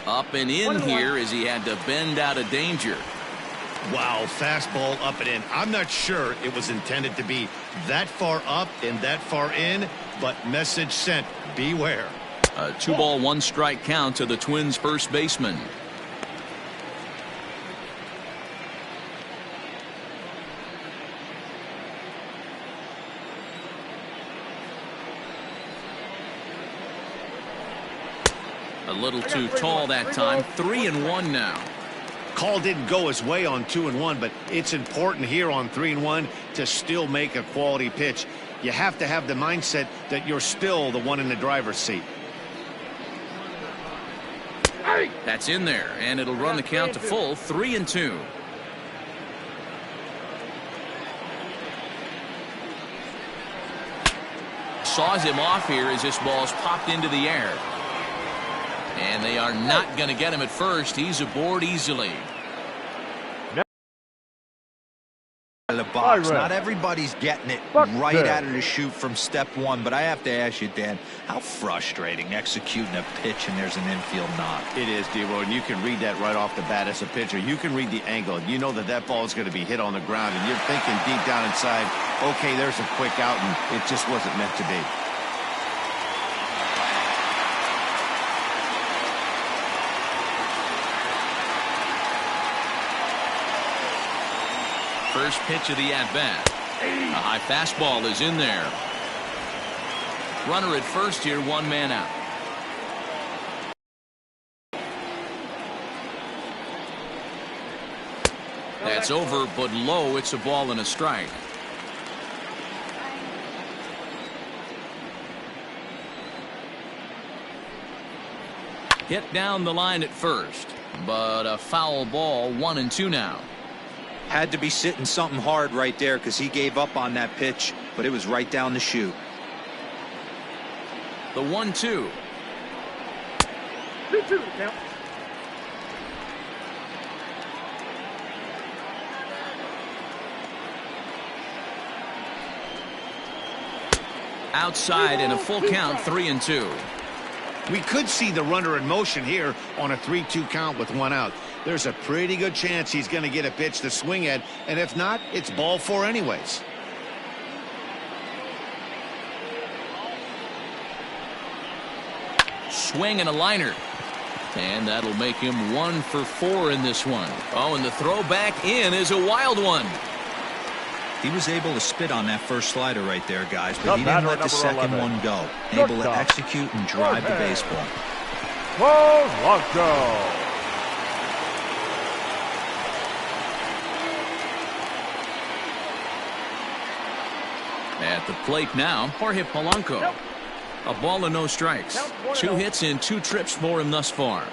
Up and in here as he had to bend out of danger. Wow, fastball up and in. I'm not sure it was intended to be that far up and that far in, but message sent. Beware. A 2-ball, 1-strike count to the Twins' first baseman. A little too tall that time. 3-1 now. Call didn't go his way on 2-1, but it's important here on 3-1 to still make a quality pitch. You have to have the mindset that you're still the one in the driver's seat. That's in there, and it'll run the count to full. 3-2. Saws him off here as this ball's popped into the air. And they are not going to get him at first. He's aboard easily. The box. Not everybody's getting it right out of the chute from step one, but I have to ask you, Dan, how frustrating executing a pitch and there's an infield knock. It is, D-Roy, and you can read that right off the bat as a pitcher. You can read the angle. You know that that ball is going to be hit on the ground, and you're thinking deep down inside, okay, there's a quick out, and it just wasn't meant to be. First pitch of the at-bat. A high fastball is in there. Runner at first here, 1 man out. That's over, but low. It's a ball and a strike. Hit down the line at first, but a foul ball. 1-2 now. Had to be sitting something hard right there because he gave up on that pitch, but it was right down the chute. The 1-2. 2-2 count. Outside and a full count. 3-2. We could see the runner in motion here on a 3-2 count with 1 out. There's a pretty good chance he's going to get a pitch to swing at, and if not, it's ball 4 anyways. Swing and a liner. And that'll make him 1 for 4 in this one. Oh, and the throw back in is a wild one. He was able to spit on that first slider right there, guys, but he didn't let the second one go. Able to execute and drive the baseball. Polanco. At the plate now, Jorge Polanco. A ball and no strikes. 2 hits and 2 trips for him thus far.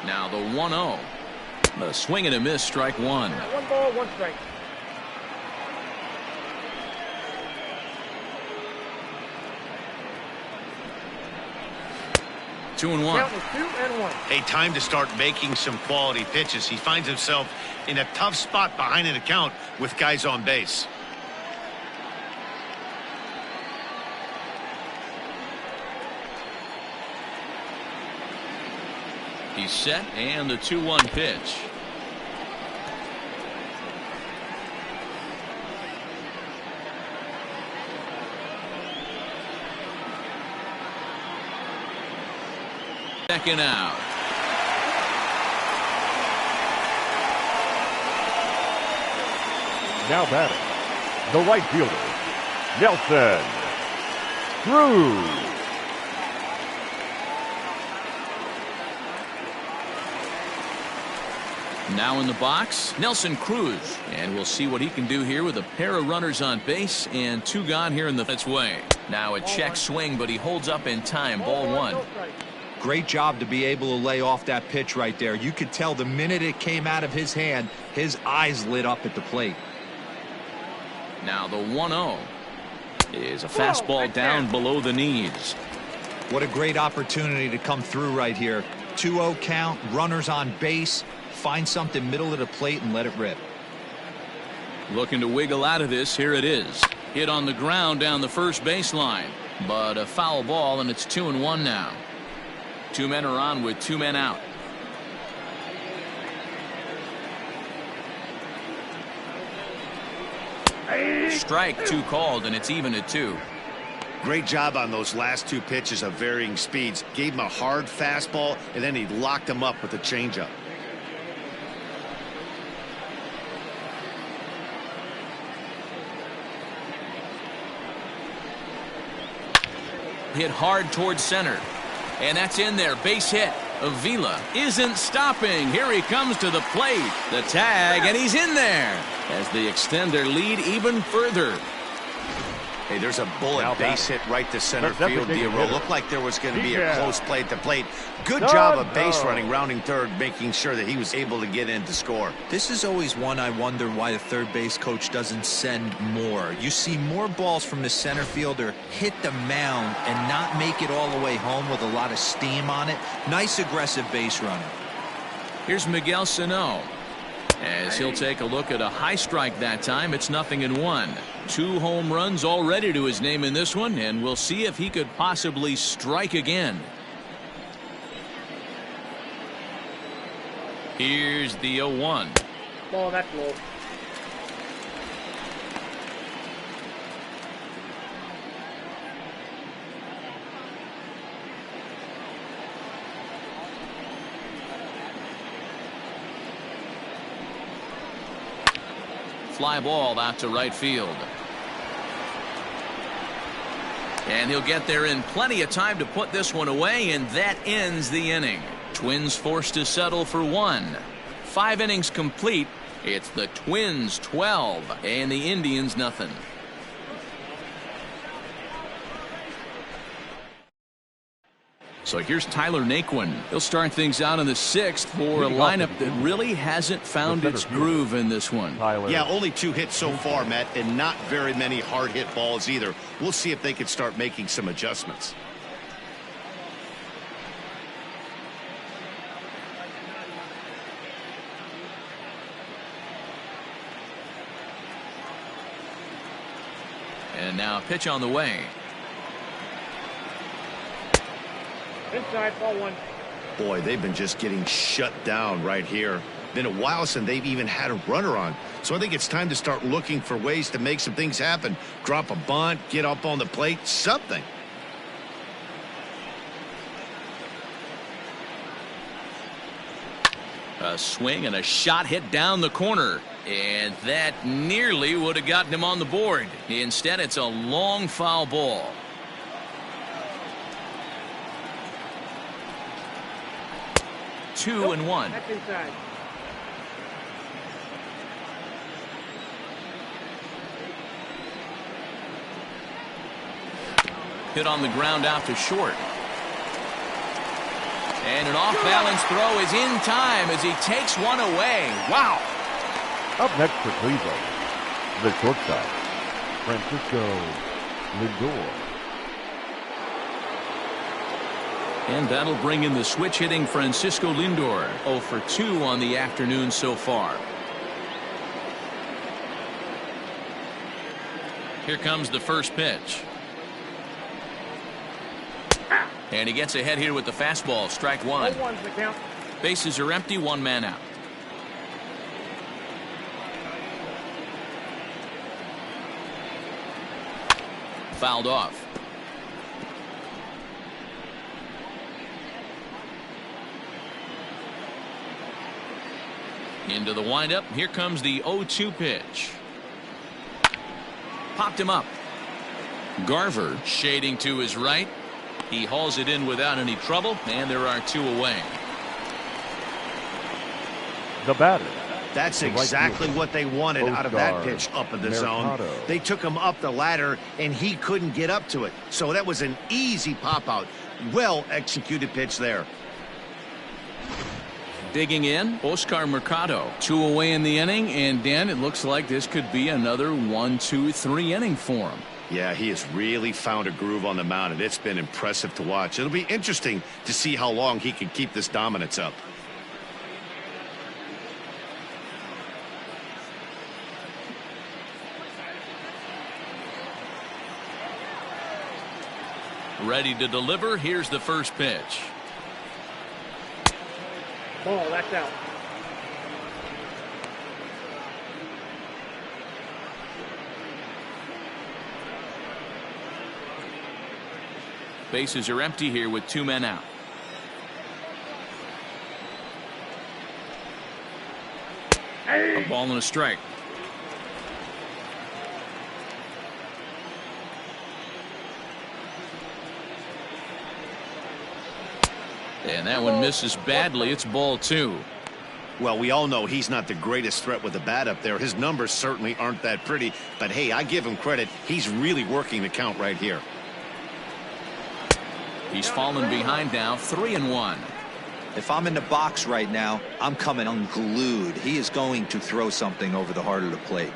Now the 1-0. The swing and a miss, strike 1. 1 ball, 1 strike. 2-1. Count is 2-1. Hey, time to start making some quality pitches. He finds himself in a tough spot behind an account with guys on base. He's set, and the 2-1 pitch. Second out. Now batting, the right fielder, Nelson Cruz. Now in the box, Nelson Cruz. And we'll see what he can do here with a pair of runners on base and 2 gone here in the its way. Now a check swing, but he holds up in time. Ball 1. Great job to be able to lay off that pitch right there. You could tell the minute it came out of his hand, his eyes lit up at the plate. Now the 1-0 is a fastball down below the knees. What a great opportunity to come through right here. 2-0 count, runners on base. Find something middle of the plate and let it rip. Looking to wiggle out of this. Here it is. Hit on the ground down the first baseline. But a foul ball, and it's 2-1 now. 2 men are on with 2 men out. Strike 2 called, and it's even at 2. Great job on those last 2 pitches of varying speeds. Gave him a hard fastball, and then he locked him up with a changeup. Hit hard towards center. And that's in there. Base hit. Avila isn't stopping. Here he comes to the plate. The tag, and he's in there as they extend their lead even further. Hey, there's a bullet base hit right to center field. D'Aro looked like there was going to be a close play at the plate. Good job of base running, rounding third, making sure that he was able to get in to score. This is always one I wonder why the third base coach doesn't send more. You see more balls from the center fielder hit the mound and not make it all the way home with a lot of steam on it. Nice aggressive base running. Here's Miguel Sano. As he'll take a look at a high strike that time. It's 0-1. 2 home runs already to his name in this one, and we'll see if he could possibly strike again. Here's the 0-1. Ball, that's low. Fly ball out to right field. And he'll get there in plenty of time to put this one away, and that ends the inning. Twins forced to settle for 1. 5 innings complete. It's the Twins 12 and the Indians nothing. So here's Tyler Naquin. He'll start things out in the 6th for a lineup that really hasn't found its groove in this one. Yeah, only 2 hits so far, Matt, and not very many hard hit balls either. We'll see if they can start making some adjustments. And now a pitch on the way. Inside, ball 1. Boy, they've been just getting shut down right here. Been a while since they've even had a runner on. So I think it's time to start looking for ways to make some things happen. Drop a bunt, get up on the plate, something. A swing and a shot hit down the corner. And that nearly would have gotten him on the board. Instead, it's a long foul ball. 2-1. That's inside. Hit on the ground out to short. And an off-balance throw is in time as he takes one away. Wow. Up next for Cleveland, the shortstop, Francisco Lindor. And that'll bring in the switch-hitting Francisco Lindor. 0 for 2 on the afternoon so far. Here comes the first pitch. And he gets ahead here with the fastball. Strike one. 0-1's the count. Bases are empty. One man out. Fouled off. Into the windup. Here comes the 0-2 pitch. Popped him up. Garver shading to his right. He hauls it in without any trouble, and there are 2 away. The batter. That's exactly what they wanted out of that pitch up in the zone. They took him up the ladder, and he couldn't get up to it. So that was an easy pop-out. Well-executed pitch there. Digging in, Oscar Mercado. 2 away in the inning, and Dan, it looks like this could be another 1-2-3 inning for him. Yeah, he has really found a groove on the mound, and it's been impressive to watch. It'll be interesting to see how long he can keep this dominance up. Ready to deliver. Here's the first pitch. Ball, that's out. Bases are empty here with 2 men out. A ball and a strike. And that one misses badly. It's ball 2. Well, we all know he's not the greatest threat with the bat up there. His numbers certainly aren't that pretty. But, hey, I give him credit. He's really working the count right here. He's fallen behind now, 3-1. If I'm in the box right now, I'm coming unglued. He is going to throw something over the heart of the plate.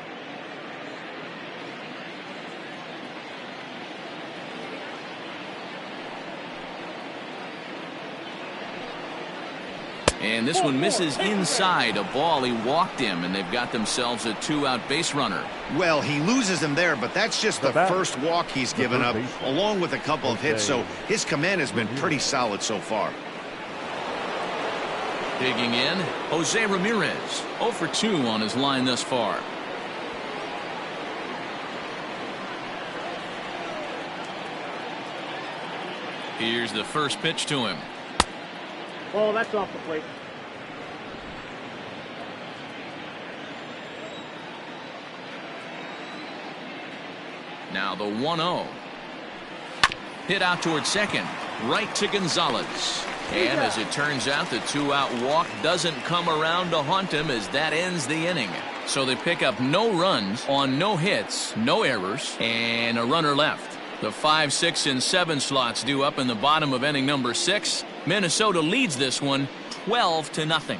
And this one misses inside. A ball. He walked him, and they've got themselves a 2-out base runner. Well, he loses him there, but that's just the first walk he's given up, along with a couple of hits, so his command has been pretty solid so far. Digging in, Jose Ramirez. 0 for 2 on his line thus far. Here's the first pitch to him. Ball, that's off the plate. Now the 1-0. Hit out towards second. Right to Gonzalez. And as it turns out, the 2-out walk doesn't come around to haunt him as that ends the inning. So they pick up no runs on no hits, no errors, and a runner left. The 5, 6, and 7 slots due up in the bottom of inning number 6. Minnesota leads this one 12-0.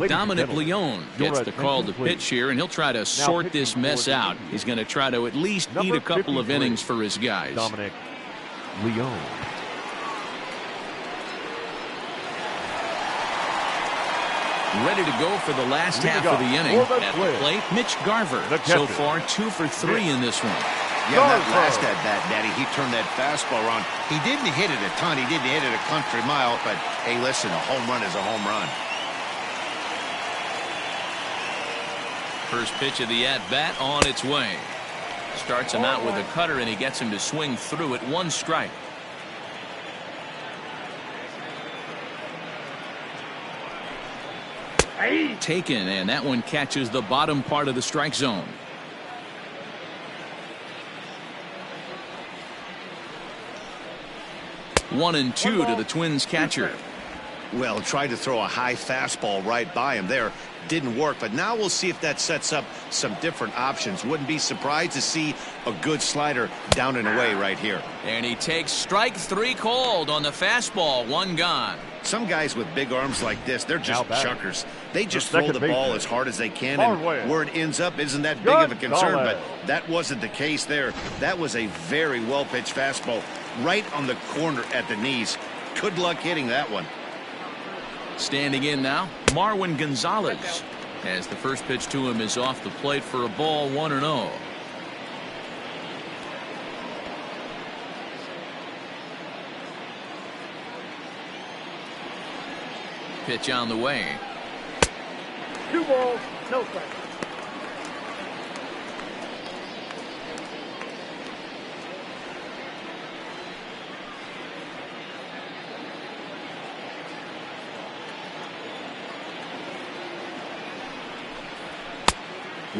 Dominic Leone gets the call to pitch here, and he'll try to sort this mess out. He's going to try to at least eat a couple of innings for his guys. Dominic Leone. Ready to go for the last half of the inning. At the plate, Mitch Garver. So far, 2 for 3 in this one. Yeah, that last at-bat, Daddy, he turned that fastball around. He didn't hit it a ton. He didn't hit it a country mile, but, hey, listen, a home run is a home run. First pitch of the at-bat on its way. Starts him out with a cutter, and he gets him to swing through it. 1 strike. Taken, and that one catches the bottom part of the strike zone. 1-2 to the Twins catcher. Well, tried to throw a high fastball right by him there. Didn't work, but now we'll see if that sets up some different options. Wouldn't be surprised to see a good slider down and away right here. And he takes strike 3 called on the fastball. 1 gone. Some guys with big arms like this, they're just chuckers. They just The throw the second ball baseman, as hard as they can, Harway. and where it ends up isn't that big of a concern, Gonzalez. but that wasn't the case there. That was a very well-pitched fastball right on the corner at the knees. Good luck hitting that one. Standing in now, Marwin Gonzalez, as the first pitch to him is off the plate for a ball. 1-0. Pitch on the way. 2 balls, no strikes.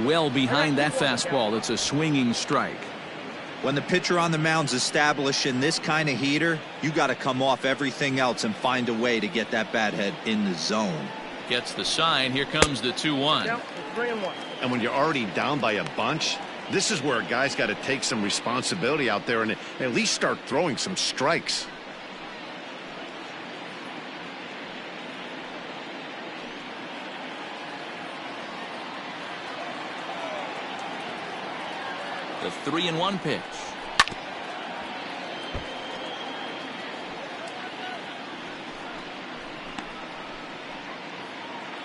Well behind that fastball. It's a swinging strike. When the pitcher on the mound's establishing this kind of heater, you got to come off everything else and find a way to get that bat head in the zone. Gets the sign. Here comes the 2-1. Count is 3-1. And when you're already down by a bunch, this is where a guy's got to take some responsibility out there and at least start throwing some strikes. The 3-1 pitch.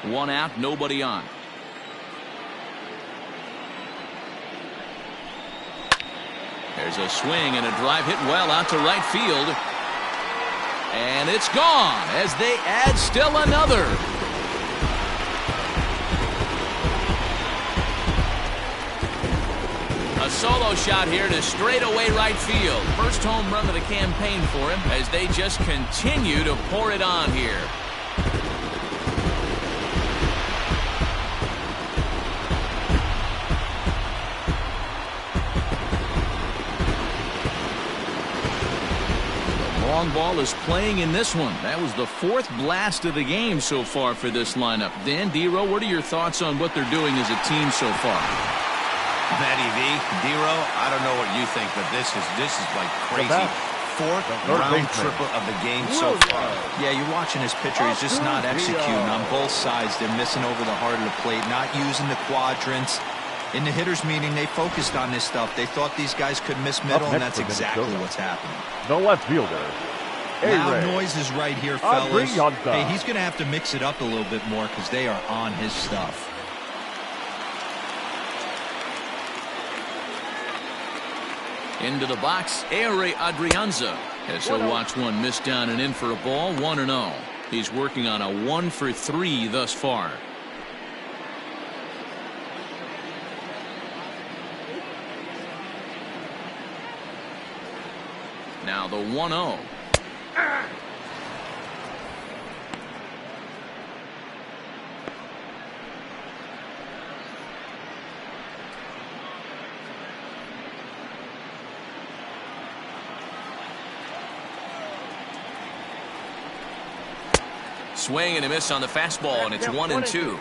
One out, nobody on. There's a swing and a drive hit well out to right field. And it's gone as they add still another. A solo shot here to straightaway right field. First home run of the campaign for him as they just continue to pour it on here. Long ball is playing in this one. That was the 4th blast of the game so far for this lineup. Dan, D-Row, what are your thoughts on what they're doing as a team so far? Matty V, D-Row, I don't know what you think, but this is like crazy. 4th round triple of the game so far. Yeah, you're watching this pitcher. He's just not executing on both sides. They're missing over the heart of the plate, not using the quadrants. In the hitters meeting, they focused on this stuff. They thought these guys could miss middle, and that's exactly what's happening. The left fielder. Now A-Ray. noise is right here, fellas. Adrianza. Hey, he's going to have to mix it up a little bit more because they are on his stuff. Into the box, A-Ray Adrianza, as he'll watch one miss down and in for a ball. 1-0. He's working on a 1-for-3 thus far. Now the 1-0. Swing and a miss on the fastball, and it's 1-2.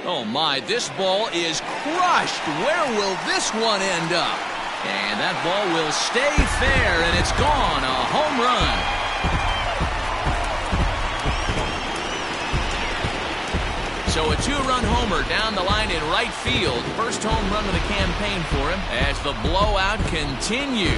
Oh my, this ball is crushed. Where will this one end up? And that ball will stay fair, and it's gone. A home run. So a 2-run homer down the line in right field. First home run of the campaign for him as the blowout continues.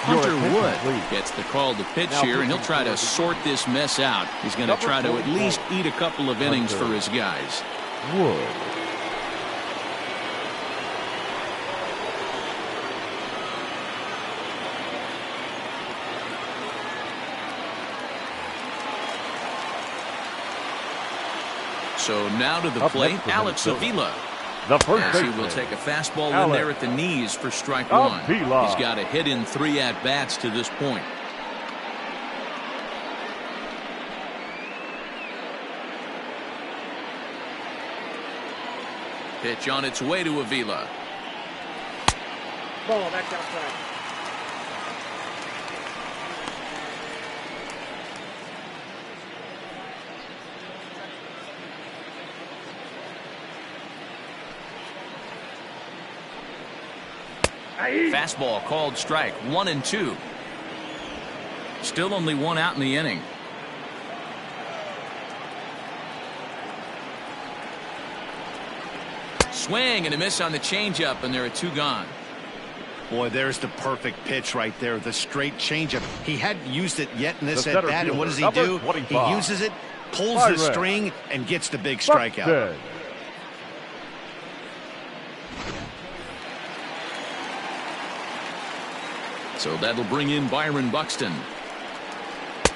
Hunter Wood complete. Gets the call to pitch Now here, and he'll pitching try to for the sort this mess out. He's going to Number try to at 44. least eat a couple of innings for his guys. Wood. So now to the Up plate, next for Alex Minnesota, Avila. the first As he baseman. will take a fastball in Alex there at the knees for strike one. Avila. He's got a hit in 3 at-bats to this point. Pitch on its way to Avila. Ball back outside. Fastball called strike, 1-2. Still only 1 out in the inning. Swing and a miss on the changeup, and there are 2 gone. Boy, there's the perfect pitch right there, the straight changeup. He hadn't used it yet in this The center at-bat, and what does he fielder, do? number He 25. uses it, pulls the Pirates. string, and gets the big strikeout. Buxton. So that'll bring in Byron Buxton.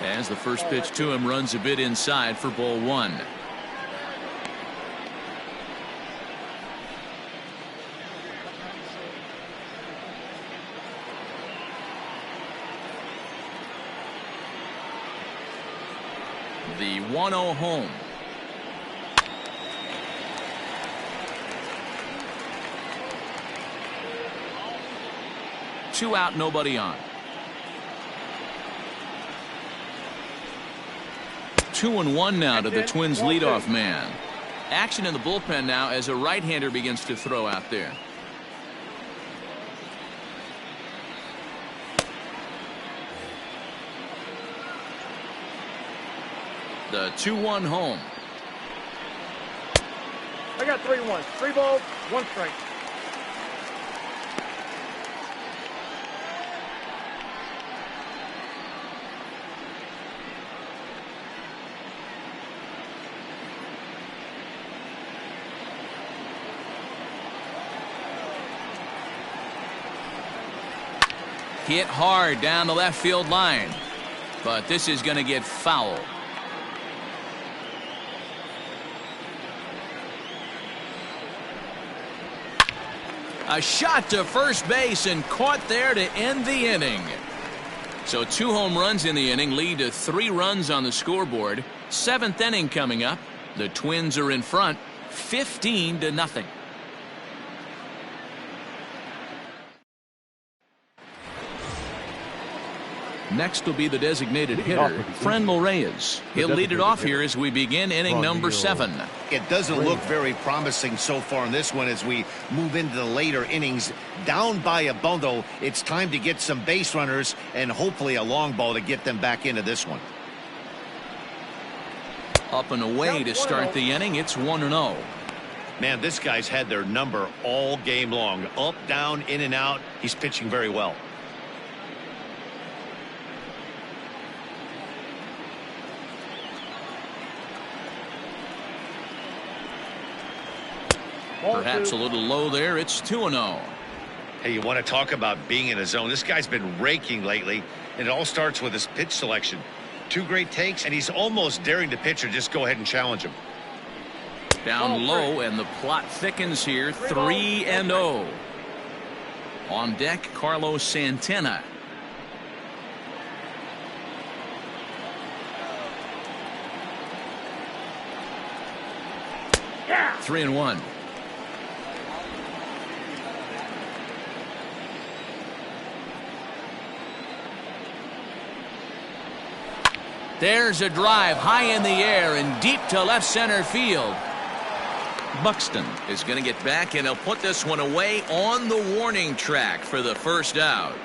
As the first pitch to him runs a bit inside for ball 1. The 1-0 home. Two out, nobody on. 2-1 now to the Twins leadoff man. Action in the bullpen now as a right-hander begins to throw out there. The 2-1 home. I got 3-1. 3 balls, 1 strike. Hit hard down the left field line, but this is going to get foul. A shot to first base and caught there to end the inning. So 2 home runs in the inning lead to 3 runs on the scoreboard. 7th inning coming up. The Twins are in front 15-0. Next will be the designated hitter, Franmil Reyes. He'll lead it off here as we begin inning number 7. It doesn't look very promising so far in this one as we move into the later innings. Down by a bundle, it's time to get some base runners and hopefully a long ball to get them back into this one. Up and away to start the inning. It's 1-0. Man, this guy's had their number all game long. Up, down, in and out. He's pitching very well. Perhaps a little low there. It's 2-0. Hey, you want to talk about being in a zone? This guy's been raking lately, and it all starts with his pitch selection. 2 great takes, and he's almost daring the pitcher just go ahead and challenge him. Down low, and the plot thickens here. 3-0. On deck, Carlos Santana. Yeah. 3-1. There's a drive high in the air and deep to left center field. Buxton is going to get back, and he'll put this one away on the warning track for the first out.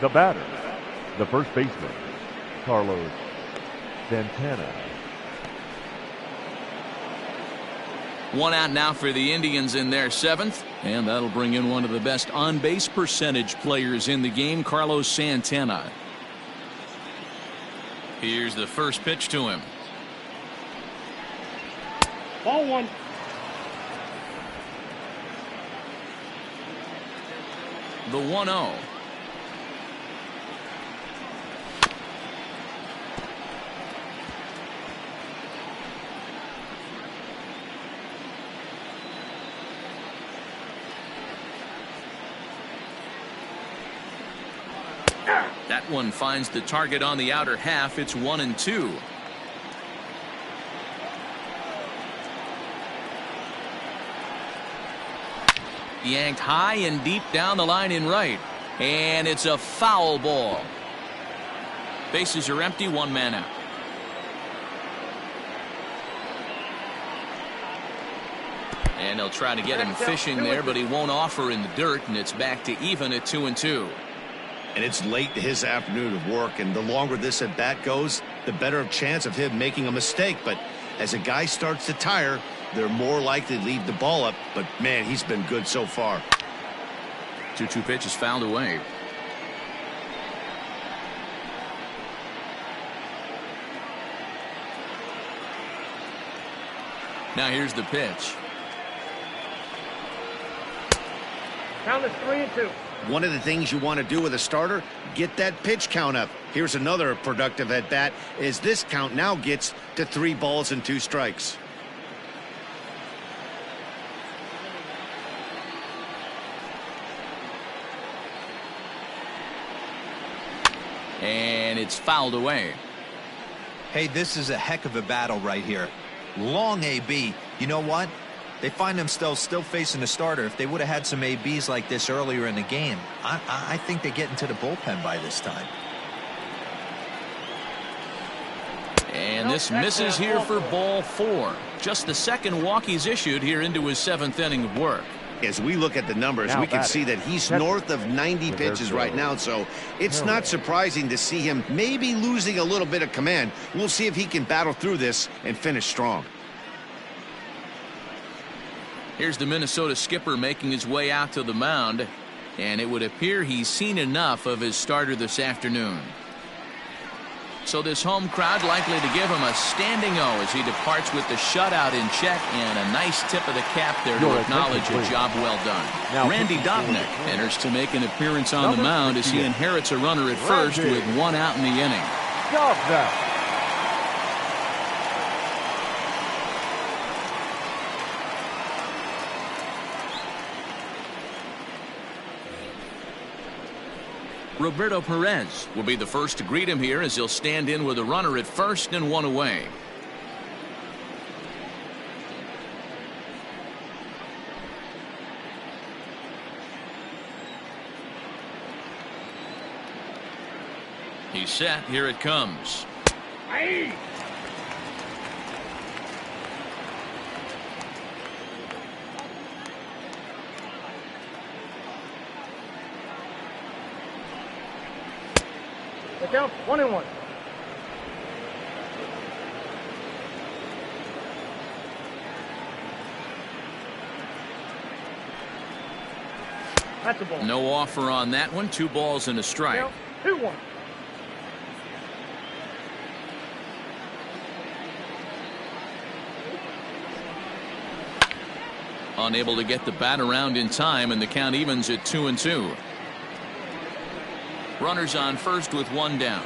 The batter, the first baseman, Carlos Santana. One out now for the Indians in their 7th, and that'll bring in one of the best on-base percentage players in the game, Carlos Santana. Here's the first pitch to him. Ball 1. The 1-0. That one finds the target on the outer half. It's 1-2. Yanked high and deep down the line in right. And it's a foul ball. Bases are empty, 1 man out. And they'll try to get him fishing there, but he won't offer in the dirt, and it's back to even at 2-2. And it's late to his afternoon of work, and the longer this at bat goes, the better chance of him making a mistake. But as a guy starts to tire, they're more likely to leave the ball up. But man, he's been good so far. 2-2 pitch is fouled away. Now here's the pitch. Count is 3-2. One of the things you want to do with a starter, get that pitch count up. Here's another productive at bat, as this count now gets to 3 balls and 2 strikes. And it's fouled away. Hey, this is a heck of a battle right here. Long AB. You know what? They find themselves still facing the starter. If they would have had some ABs like this earlier in the game, I think they get into the bullpen by this time. And this misses here for ball 4. Just the second walk he's issued here into his 7th inning of work. As we look at the numbers, we can see that he's north of 90 pitches right now, so it's not surprising to see him maybe losing a little bit of command. We'll see if he can battle through this and finish strong. Here's the Minnesota skipper making his way out to the mound, and it would appear he's seen enough of his starter this afternoon. So this home crowd likely to give him a standing O as he departs with the shutout in check, and a nice tip of the cap there to acknowledge a job well done. Randy Dobnak enters to make an appearance on the mound as he inherits a runner at first with 1 out in the inning. Dobnak. Roberto Perez will be the first to greet him here as he'll stand in with a runner at first and 1 away. He's set. Here it comes. Aye. Down 1-1. That's a ball. No offer on that one. 2 balls and a strike. Down 2-1. Unable to get the bat around in time, and the count evens at 2-2. Runners on first with 1 down.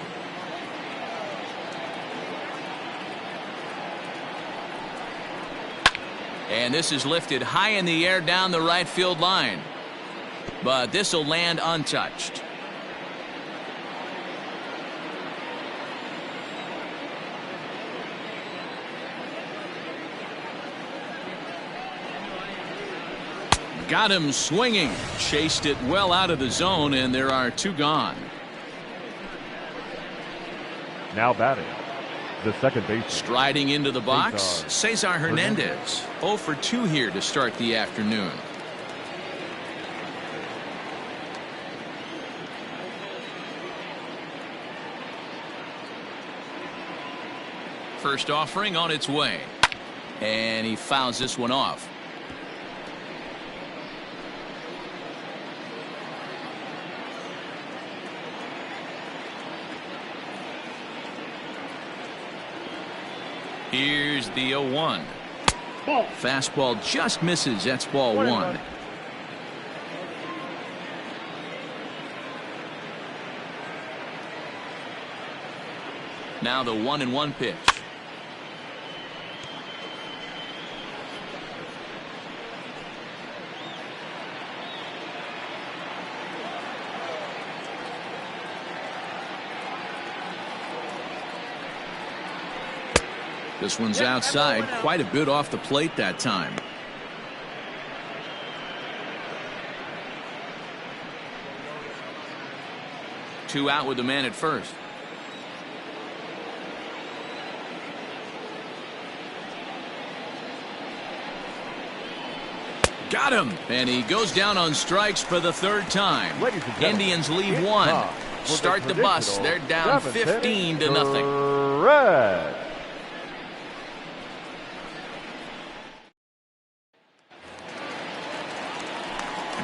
And this is lifted high in the air down the right field line. But this will land untouched. Got him swinging. Chased it well out of the zone, and there are 2 gone. Now batting, the second baseman. Striding into the box, Cesar Hernandez. 0 for 2 here to start the afternoon. First offering on its way. And he fouls this one off. Here's the 0-1. Ball. Fastball just misses. That's ball 1. Now the 1-1 pitch. This one's outside, quite a bit off the plate that time. Two out with the man at first. Got him, and he goes down on strikes for the 3rd time. Indians lead 1. Start the bus. They're down 15-0. Red.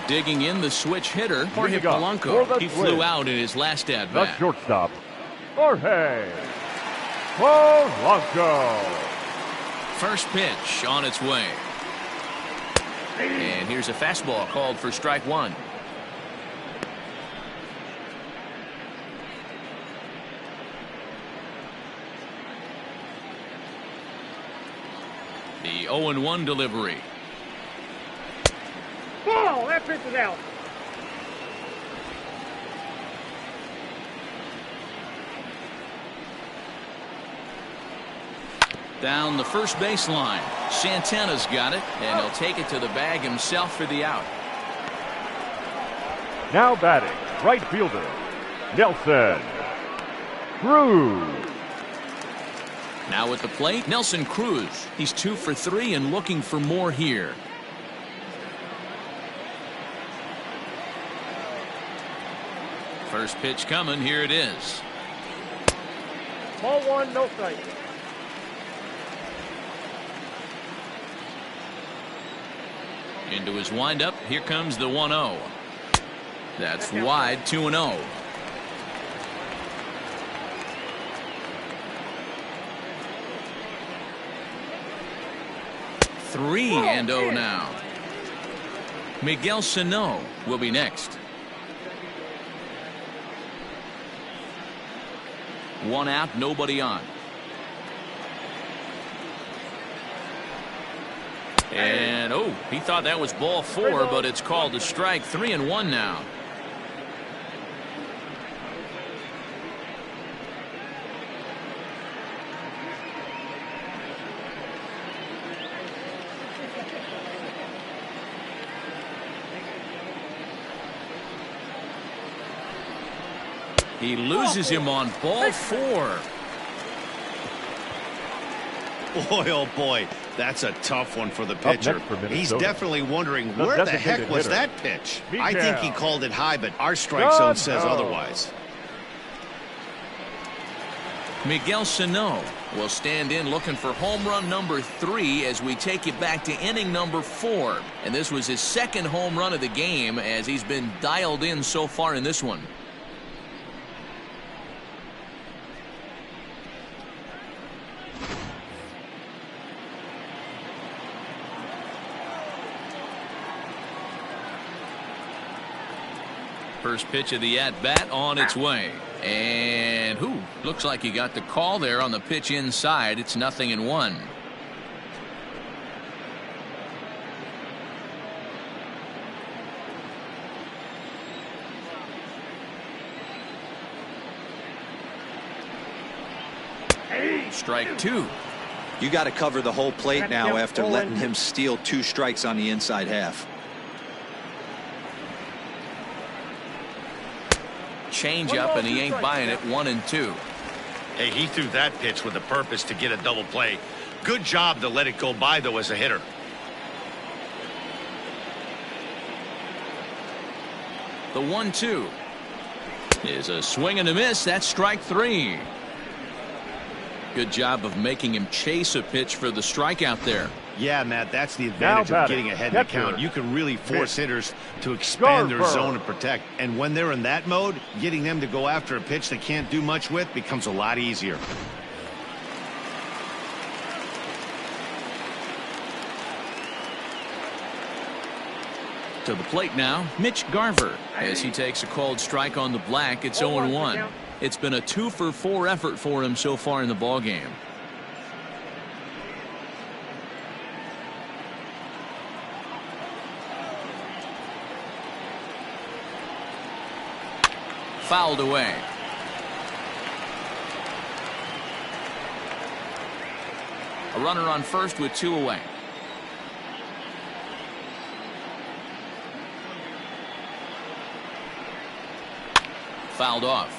Digging in the switch hitter, Jorge Here we go. Polanco. He flew out in his last The at-bat. shortstop, Jorge Polanco. First pitch on its way. And here's a fastball called for strike 1. The 0-1 delivery. Ball. That pitch is out. Down the first baseline. Santana's got it, and he'll take it to the bag himself for the out. Now batting, right fielder, Nelson Cruz. Now at the plate, Nelson Cruz. He's 2 for 3 and looking for more here. First pitch coming. Here it is. Ball 1, no strike. Into his windup. Here comes the 1-0. That's wide. 2-0. Three and 0 now. Miguel Sano will be next. 1 out, nobody on. And oh, he thought that was ball 4, but it's called a strike. 3-1 now. He loses him on ball 4. Boy, oh boy, that's a tough one for the pitcher. He's definitely wondering where the heck was that pitch. I think he called it high, but our strike zone says otherwise. Miguel Sano will stand in looking for home run number 3 as we take it back to inning number 4. And this was his second home run of the game as he's been dialed in so far in this one. First pitch of the at-bat on its way. And looks like he got the call there on the pitch inside. It's 0-1. Strike 2. You got to cover the whole plate now after letting him steal 2 strikes on the inside half. Change up, and he ain't buying it. 1-2. Hey, he threw that pitch with a purpose to get a double play. Good job to let it go by, though, as a hitter. The 1-2 is a swing and a miss. That's strike 3. Good job of making him chase a pitch for the strikeout there. Yeah, Matt, that's the advantage of getting ahead in the count. You can really force hitters to expand their zone and protect. And when they're in that mode, getting them to go after a pitch they can't do much with becomes a lot easier. To the plate now, Mitch Garver. As he takes a called strike on the black, it's 0-1. It's been a 2-for-4 effort for him so far in the ballgame. Fouled away. A runner on first with 2 away. Fouled off.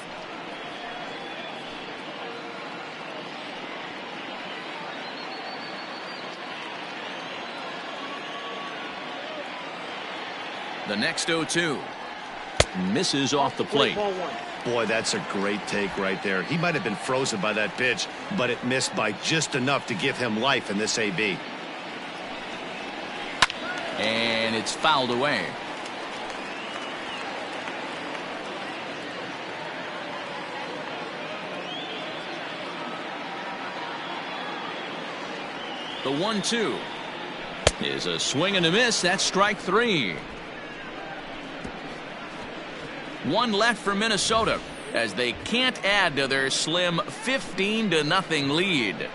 The next 0-2 misses off the plate. Boy, that's a great take right there. He might have been frozen by that pitch, but it missed by just enough to give him life in this AB. And it's fouled away. The 1-2 is a swing and a miss. That's strike 3. 1 left for Minnesota as they can't add to their slim 15-0 lead.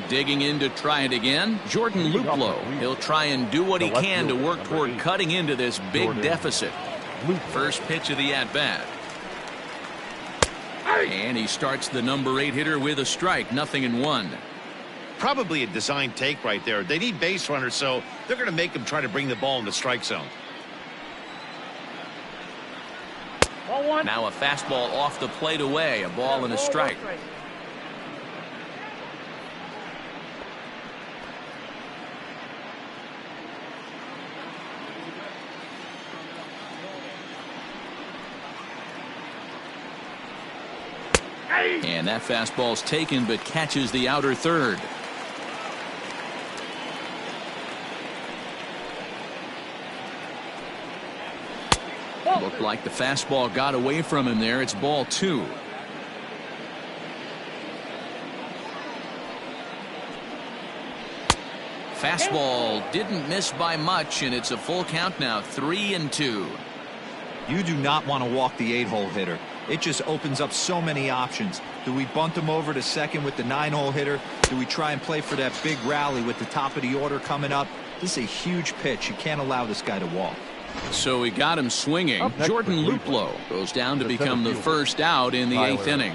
Digging in to try it again, Jordan Luplow. He'll try and do what he can to work toward cutting into this big deficit. First pitch of the at-bat. And he starts the number 8 hitter with a strike, 0-1. Probably a design take right there. They need base runners, so they're going to make him try to bring the ball in the strike zone. Now a fastball off the plate away, a ball and a strike. And that fastball's taken but catches the outer third. Looked like the fastball got away from him there. It's ball 2. Fastball didn't miss by much, and it's a full count now, 3-2. You do not want to walk the 8-hole hitter. It just opens up so many options. Do we bunt him over to second with the 9-hole hitter? Do we try and play for that big rally with the top of the order coming up? This is a huge pitch. You can't allow this guy to walk. So he got him swinging. Jordan Luplow goes down to become the first out in the 8th inning.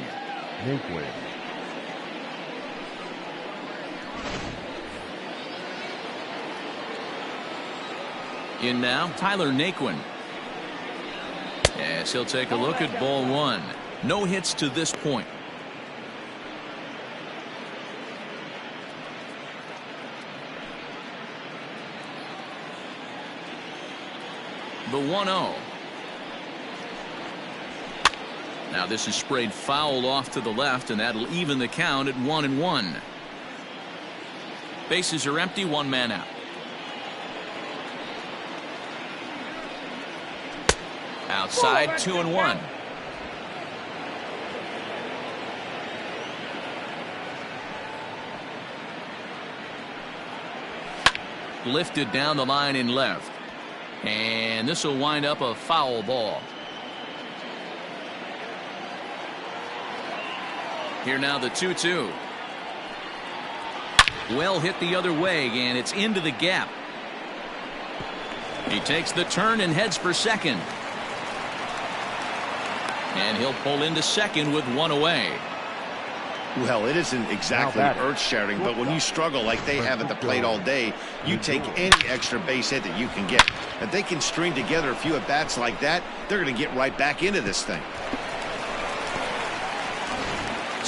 In now, Tyler Naquin. Yes, he'll take a look at ball 1. No hits to this point. The 1-0. Now this is sprayed foul off to the left, and that'll even the count at 1-1. Bases are empty, 1 man out. Outside, 2-1. Lifted down the line in left. And this will wind up a foul ball. Here now the 2-2. Well hit the other way, and it's into the gap. He takes the turn and heads for second. And he'll pull into second with 1 away. Well, it isn't exactly earth-shattering, but when you struggle like they have at the plate all day, you take any extra base hit that you can get. If they can string together a few at-bats like that, they're going to get right back into this thing.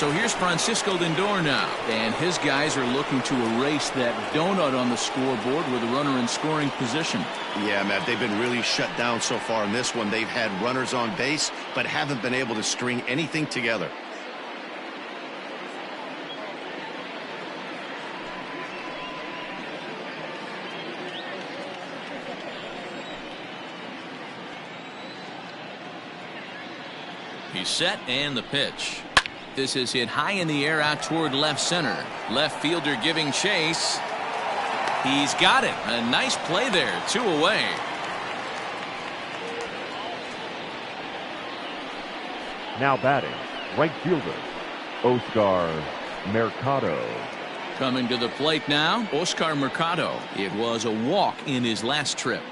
So here's Francisco Lindor now, and his guys are looking to erase that donut on the scoreboard with a runner in scoring position. Yeah, Matt, they've been really shut down so far in this one. They've had runners on base, but haven't been able to string anything together. He's set, and the pitch. This is hit high in the air out toward left center. Left fielder giving chase. He's got it. A nice play there. 2 away. Now batting, right fielder, Oscar Mercado. Coming to the plate now, Oscar Mercado. It was a walk in his last trip.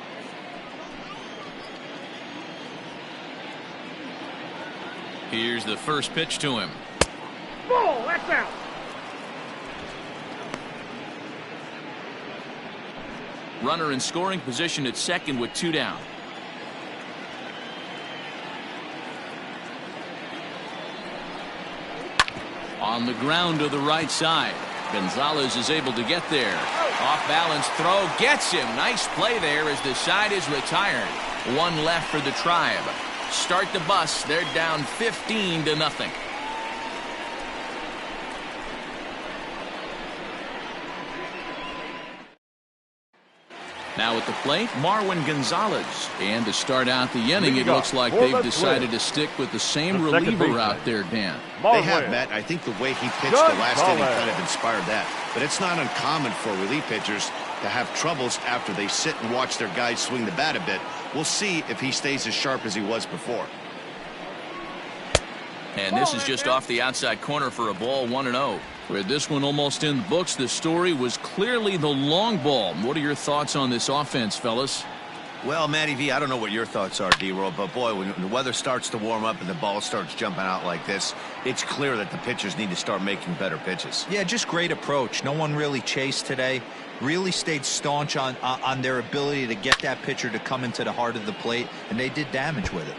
Here's the first pitch to him. Ball, that's out. Runner in scoring position at second with 2 down. On the ground to the right side. Gonzalez is able to get there. Off balance throw gets him. Nice play there as the side is retired. 1 left for the Tribe. Start the bus. They're down 15-0. Now at the plate, Marwin Gonzalez. And to start out the inning, it looks like they've decided to stick with the same reliever out there, Dan. They have, Matt. I think the way he pitched the last inning kind of inspired that. But it's not uncommon for relief pitchers to have troubles after they sit and watch their guys swing the bat a bit. We'll see if he stays as sharp as he was before. And this is just off the outside corner for a ball, 1-0. With this one almost in the books, the story was clearly the long ball. What are your thoughts on this offense, fellas? Well, Matty V, I don't know what your thoughts are, D-Roll, but boy, when the weather starts to warm up and the ball starts jumping out like this, it's clear that the pitchers need to start making better pitches. Yeah, just great approach. No one really chased today. Really stayed staunch on their ability to get that pitcher to come into the heart of the plate, and they did damage with it.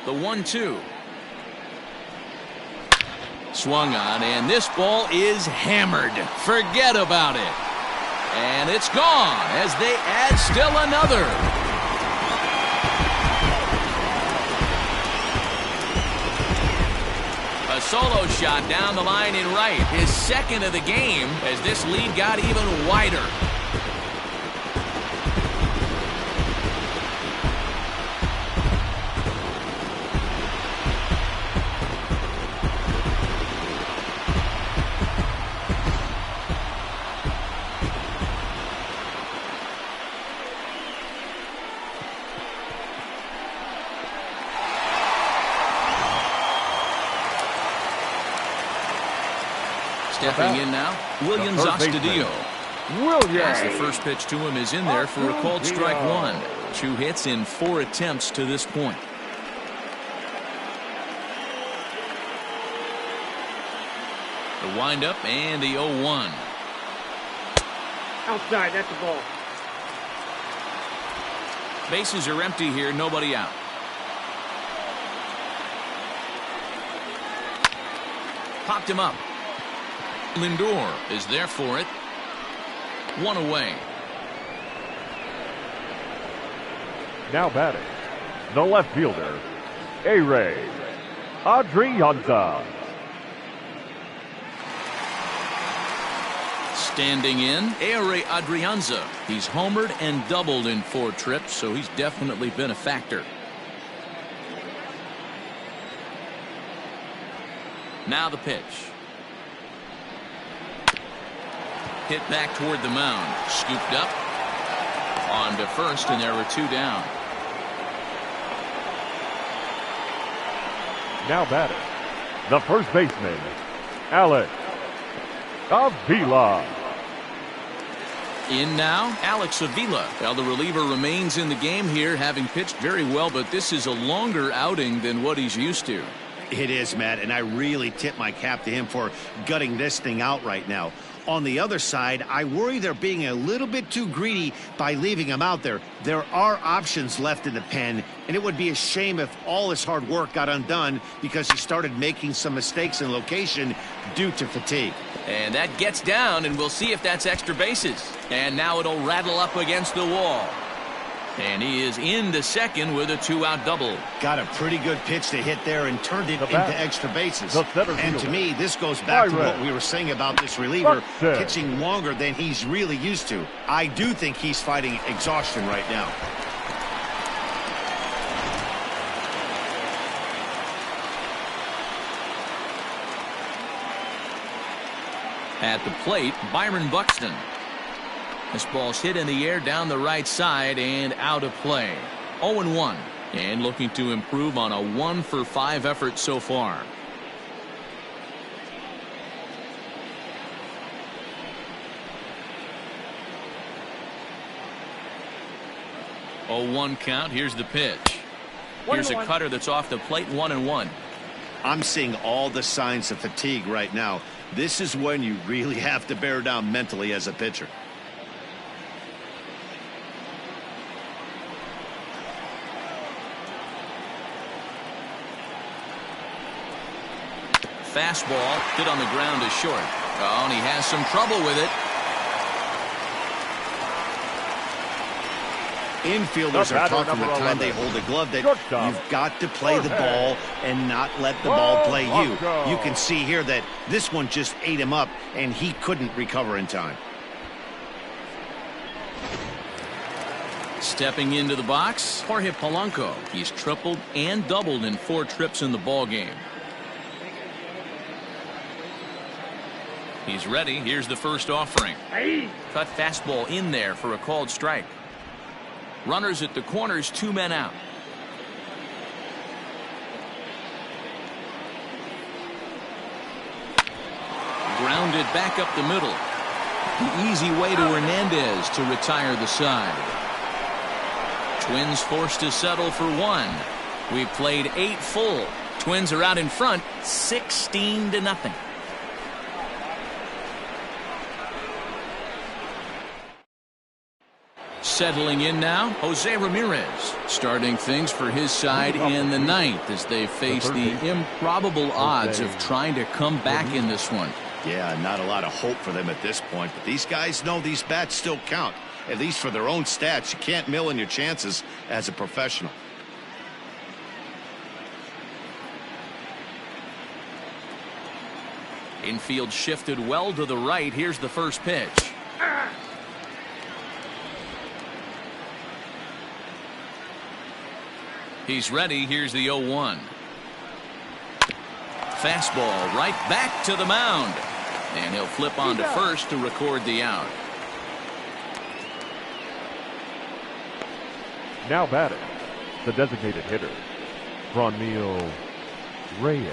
The 1-2. Swung on, and this ball is hammered. Forget about it. And it's gone as they add still another. A solo shot down the line in right. His second of the game as this lead got even wider. Stepping in now, Williams Astudillo. As the first pitch to him is in there for a called strike 1. 2 hits in 4 attempts to this point. The windup and the 0-1. Outside, that's the ball. Bases are empty here, nobody out. Popped him up. Lindor is there for it. 1 away. Now batting, the left fielder, Ehire Adrianza. Standing in, Ehire Adrianza. He's homered and doubled in 4 trips, so he's definitely been a factor. Now the pitch. Hit back toward the mound. Scooped up. On to first, and there were 2 down. Now batting, the first baseman, Alex Avila. In now, Alex Avila. Well, the reliever remains in the game here, having pitched very well, but this is a longer outing than what he's used to. It is, Matt, and I really tip my cap to him for gutting this thing out right now. On the other side, I worry they're being a little bit too greedy by leaving him out there. There are options left in the pen, and it would be a shame if all his hard work got undone because he started making some mistakes in location due to fatigue. And that gets down, and we'll see if that's extra bases. And now it'll rattle up against the wall. And he is into second with a 2-out double. Got a pretty good pitch to hit there and turned it into extra bases. And to me, this goes back to what we were saying about this reliever pitching longer than he's really used to. I do think he's fighting exhaustion right now. At the plate, Byron Buxton. This ball's hit in the air down the right side and out of play. 0-1, and looking to improve on a 1-for-5 effort so far. Oh, 1 count. Here's the pitch. Here's a cutter that's off the plate. 1-1. I'm seeing all the signs of fatigue right now. This is when you really have to bear down mentally as a pitcher. Fastball hit on the ground to short. Oh, and he has some trouble with it. Infielders are taught from the time they hold a glove that you've got to play the ball and not let the ball play you. You can see here that this one just ate him up, and he couldn't recover in time. Stepping into the box, Jorge Polanco. He's tripled and doubled in 4 trips in the ball game. He's ready. Here's the first offering. Cut fastball in there for a called strike. Runners at the corners, 2 men out. Grounded back up the middle. The easy way to Hernandez to retire the side. Twins forced to settle for 1. We've played 8 full. Twins are out in front, 16-0. Settling in now, Jose Ramirez, starting things for his side in the 9th as they face the improbable odds of trying to come back in this one. Yeah, not a lot of hope for them at this point, but these guys know these bats still count, at least for their own stats. You can't mill in your chances as a professional. Infield shifted well to the right. Here's the first pitch. He's ready. Here's the 0-1. Fastball right back to the mound. And he'll flip on to first to record the out. Now batting, the designated hitter, Franmil Reyes.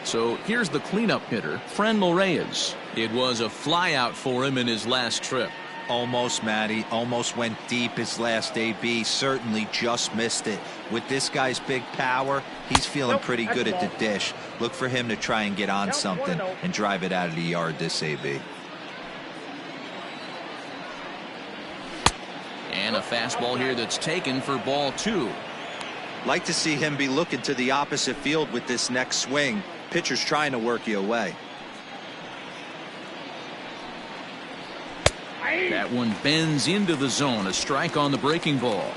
So here's the cleanup hitter, Franmil Reyes. It was a flyout for him in his last trip. Almost, Matty. Almost went deep his last AB. Certainly just missed it. With this guy's big power, he's feeling pretty good at the dish. Look for him to try and get on something and drive it out of the yard this AB. And a fastball here that's taken for ball 2. Like to see him be looking to the opposite field with this next swing. Pitcher's trying to work you away. That one bends into the zone. A strike on the breaking ball.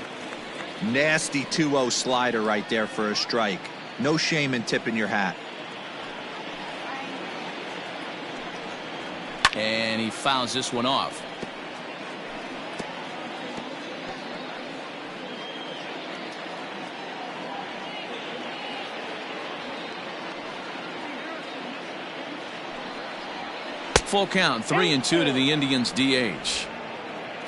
Nasty 2-0 slider right there for a strike. No shame in tipping your hat. And he fouls this one off. Full count, 3-2 to the Indians DH.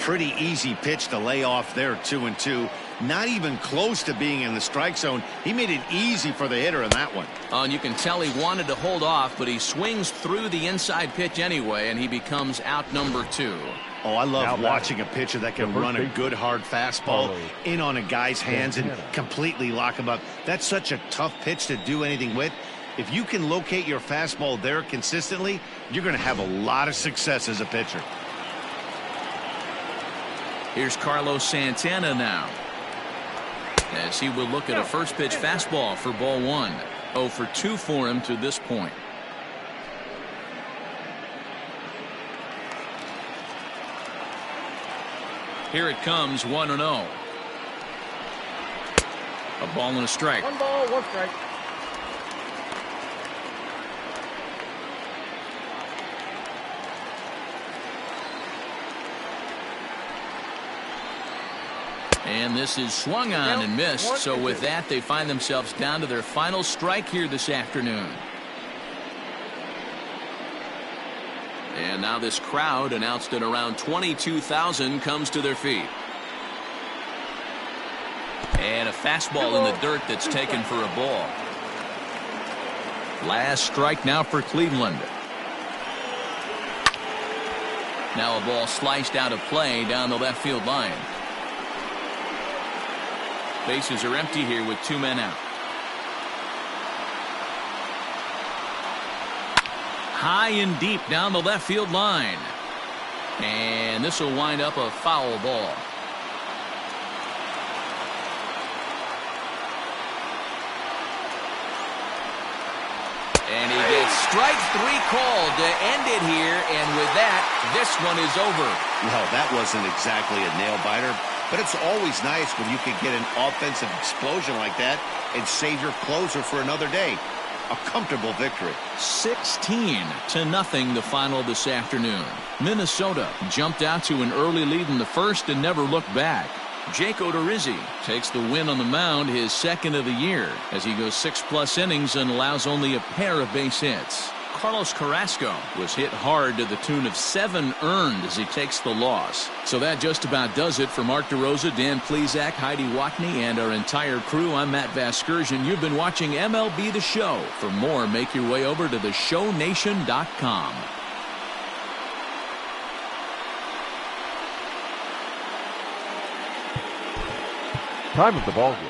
Pretty easy pitch to lay off there, 2-2. not even close to being in the strike zone. He made it easy for the hitter in that one. And you can tell he wanted to hold off, but he swings through the inside pitch anyway, and he becomes out number 2. Oh, I love watching a pitcher that can run a good hard fastball in on a guy's hands and completely lock him up. That's such a tough pitch to do anything with. If you can locate your fastball there consistently, you're going to have a lot of success as a pitcher. Here's Carlos Santana now, as he will look at a first pitch fastball for ball 1. 0 for 2 for him to this point. Here it comes, 1-0. A ball and a strike. 1 ball, 1 strike. And this is swung on and missed. So with that, they find themselves down to their final strike here this afternoon. And now this crowd, announced at around 22,000, comes to their feet. And a fastball in the dirt that's taken for a ball. Last strike now for Cleveland. Now a ball sliced out of play down the left field line. Bases are empty here with 2 men out. High and deep down the left field line. And this will wind up a foul ball. And he gets strike 3 called to end it here. And with that, this one is over. Well, that wasn't exactly a nail-biter, but it's always nice when you can get an offensive explosion like that and save your closer for another day. A comfortable victory. 16-0 the final this afternoon. Minnesota jumped out to an early lead in the first and never looked back. Jake Odorizzi takes the win on the mound, his second of the year, as he goes 6+ innings and allows only a pair of base hits. Carlos Carrasco was hit hard to the tune of 7 earned as he takes the loss. So that just about does it for Mark DeRosa, Dan Plesac, Heidi Watney, and our entire crew. I'm Matt Vasgersian. You've been watching MLB The Show. For more, make your way over to theshownation.com. Time of the ball game,